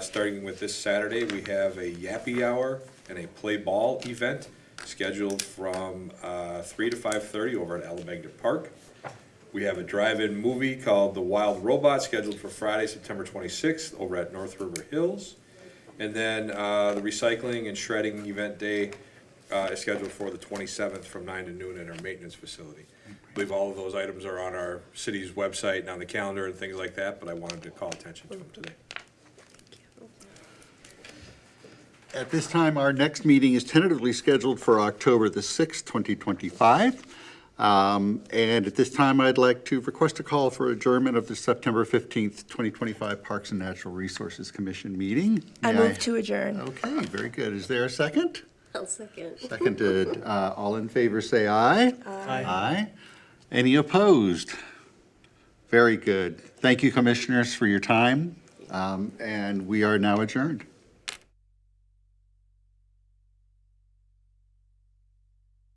Starting with this Saturday, we have a Yappy Hour and a Play Ball event scheduled from 3 to 5:30 over at Alamagnet Park. We have a drive-in movie called The Wild Robot scheduled for Friday, September 26th over at North River Hills. And then the recycling and shredding event day is scheduled for the 27th from 9 to noon at our maintenance facility. I believe all of those items are on our city's website and on the calendar and things like that, but I wanted to call attention to them today. At this time, our next meeting is tentatively scheduled for October the 6th, 2025. And at this time, I'd like to request a call for adjournment of the September 15th, 2025 Parks and Natural Resources Commission meeting. I May move to adjourn. Okay, very good. Is there a second? I'll second. Seconded. All in favor, say aye. Aye. Any opposed? Very good. Thank you, commissioners, for your time. And we are now adjourned.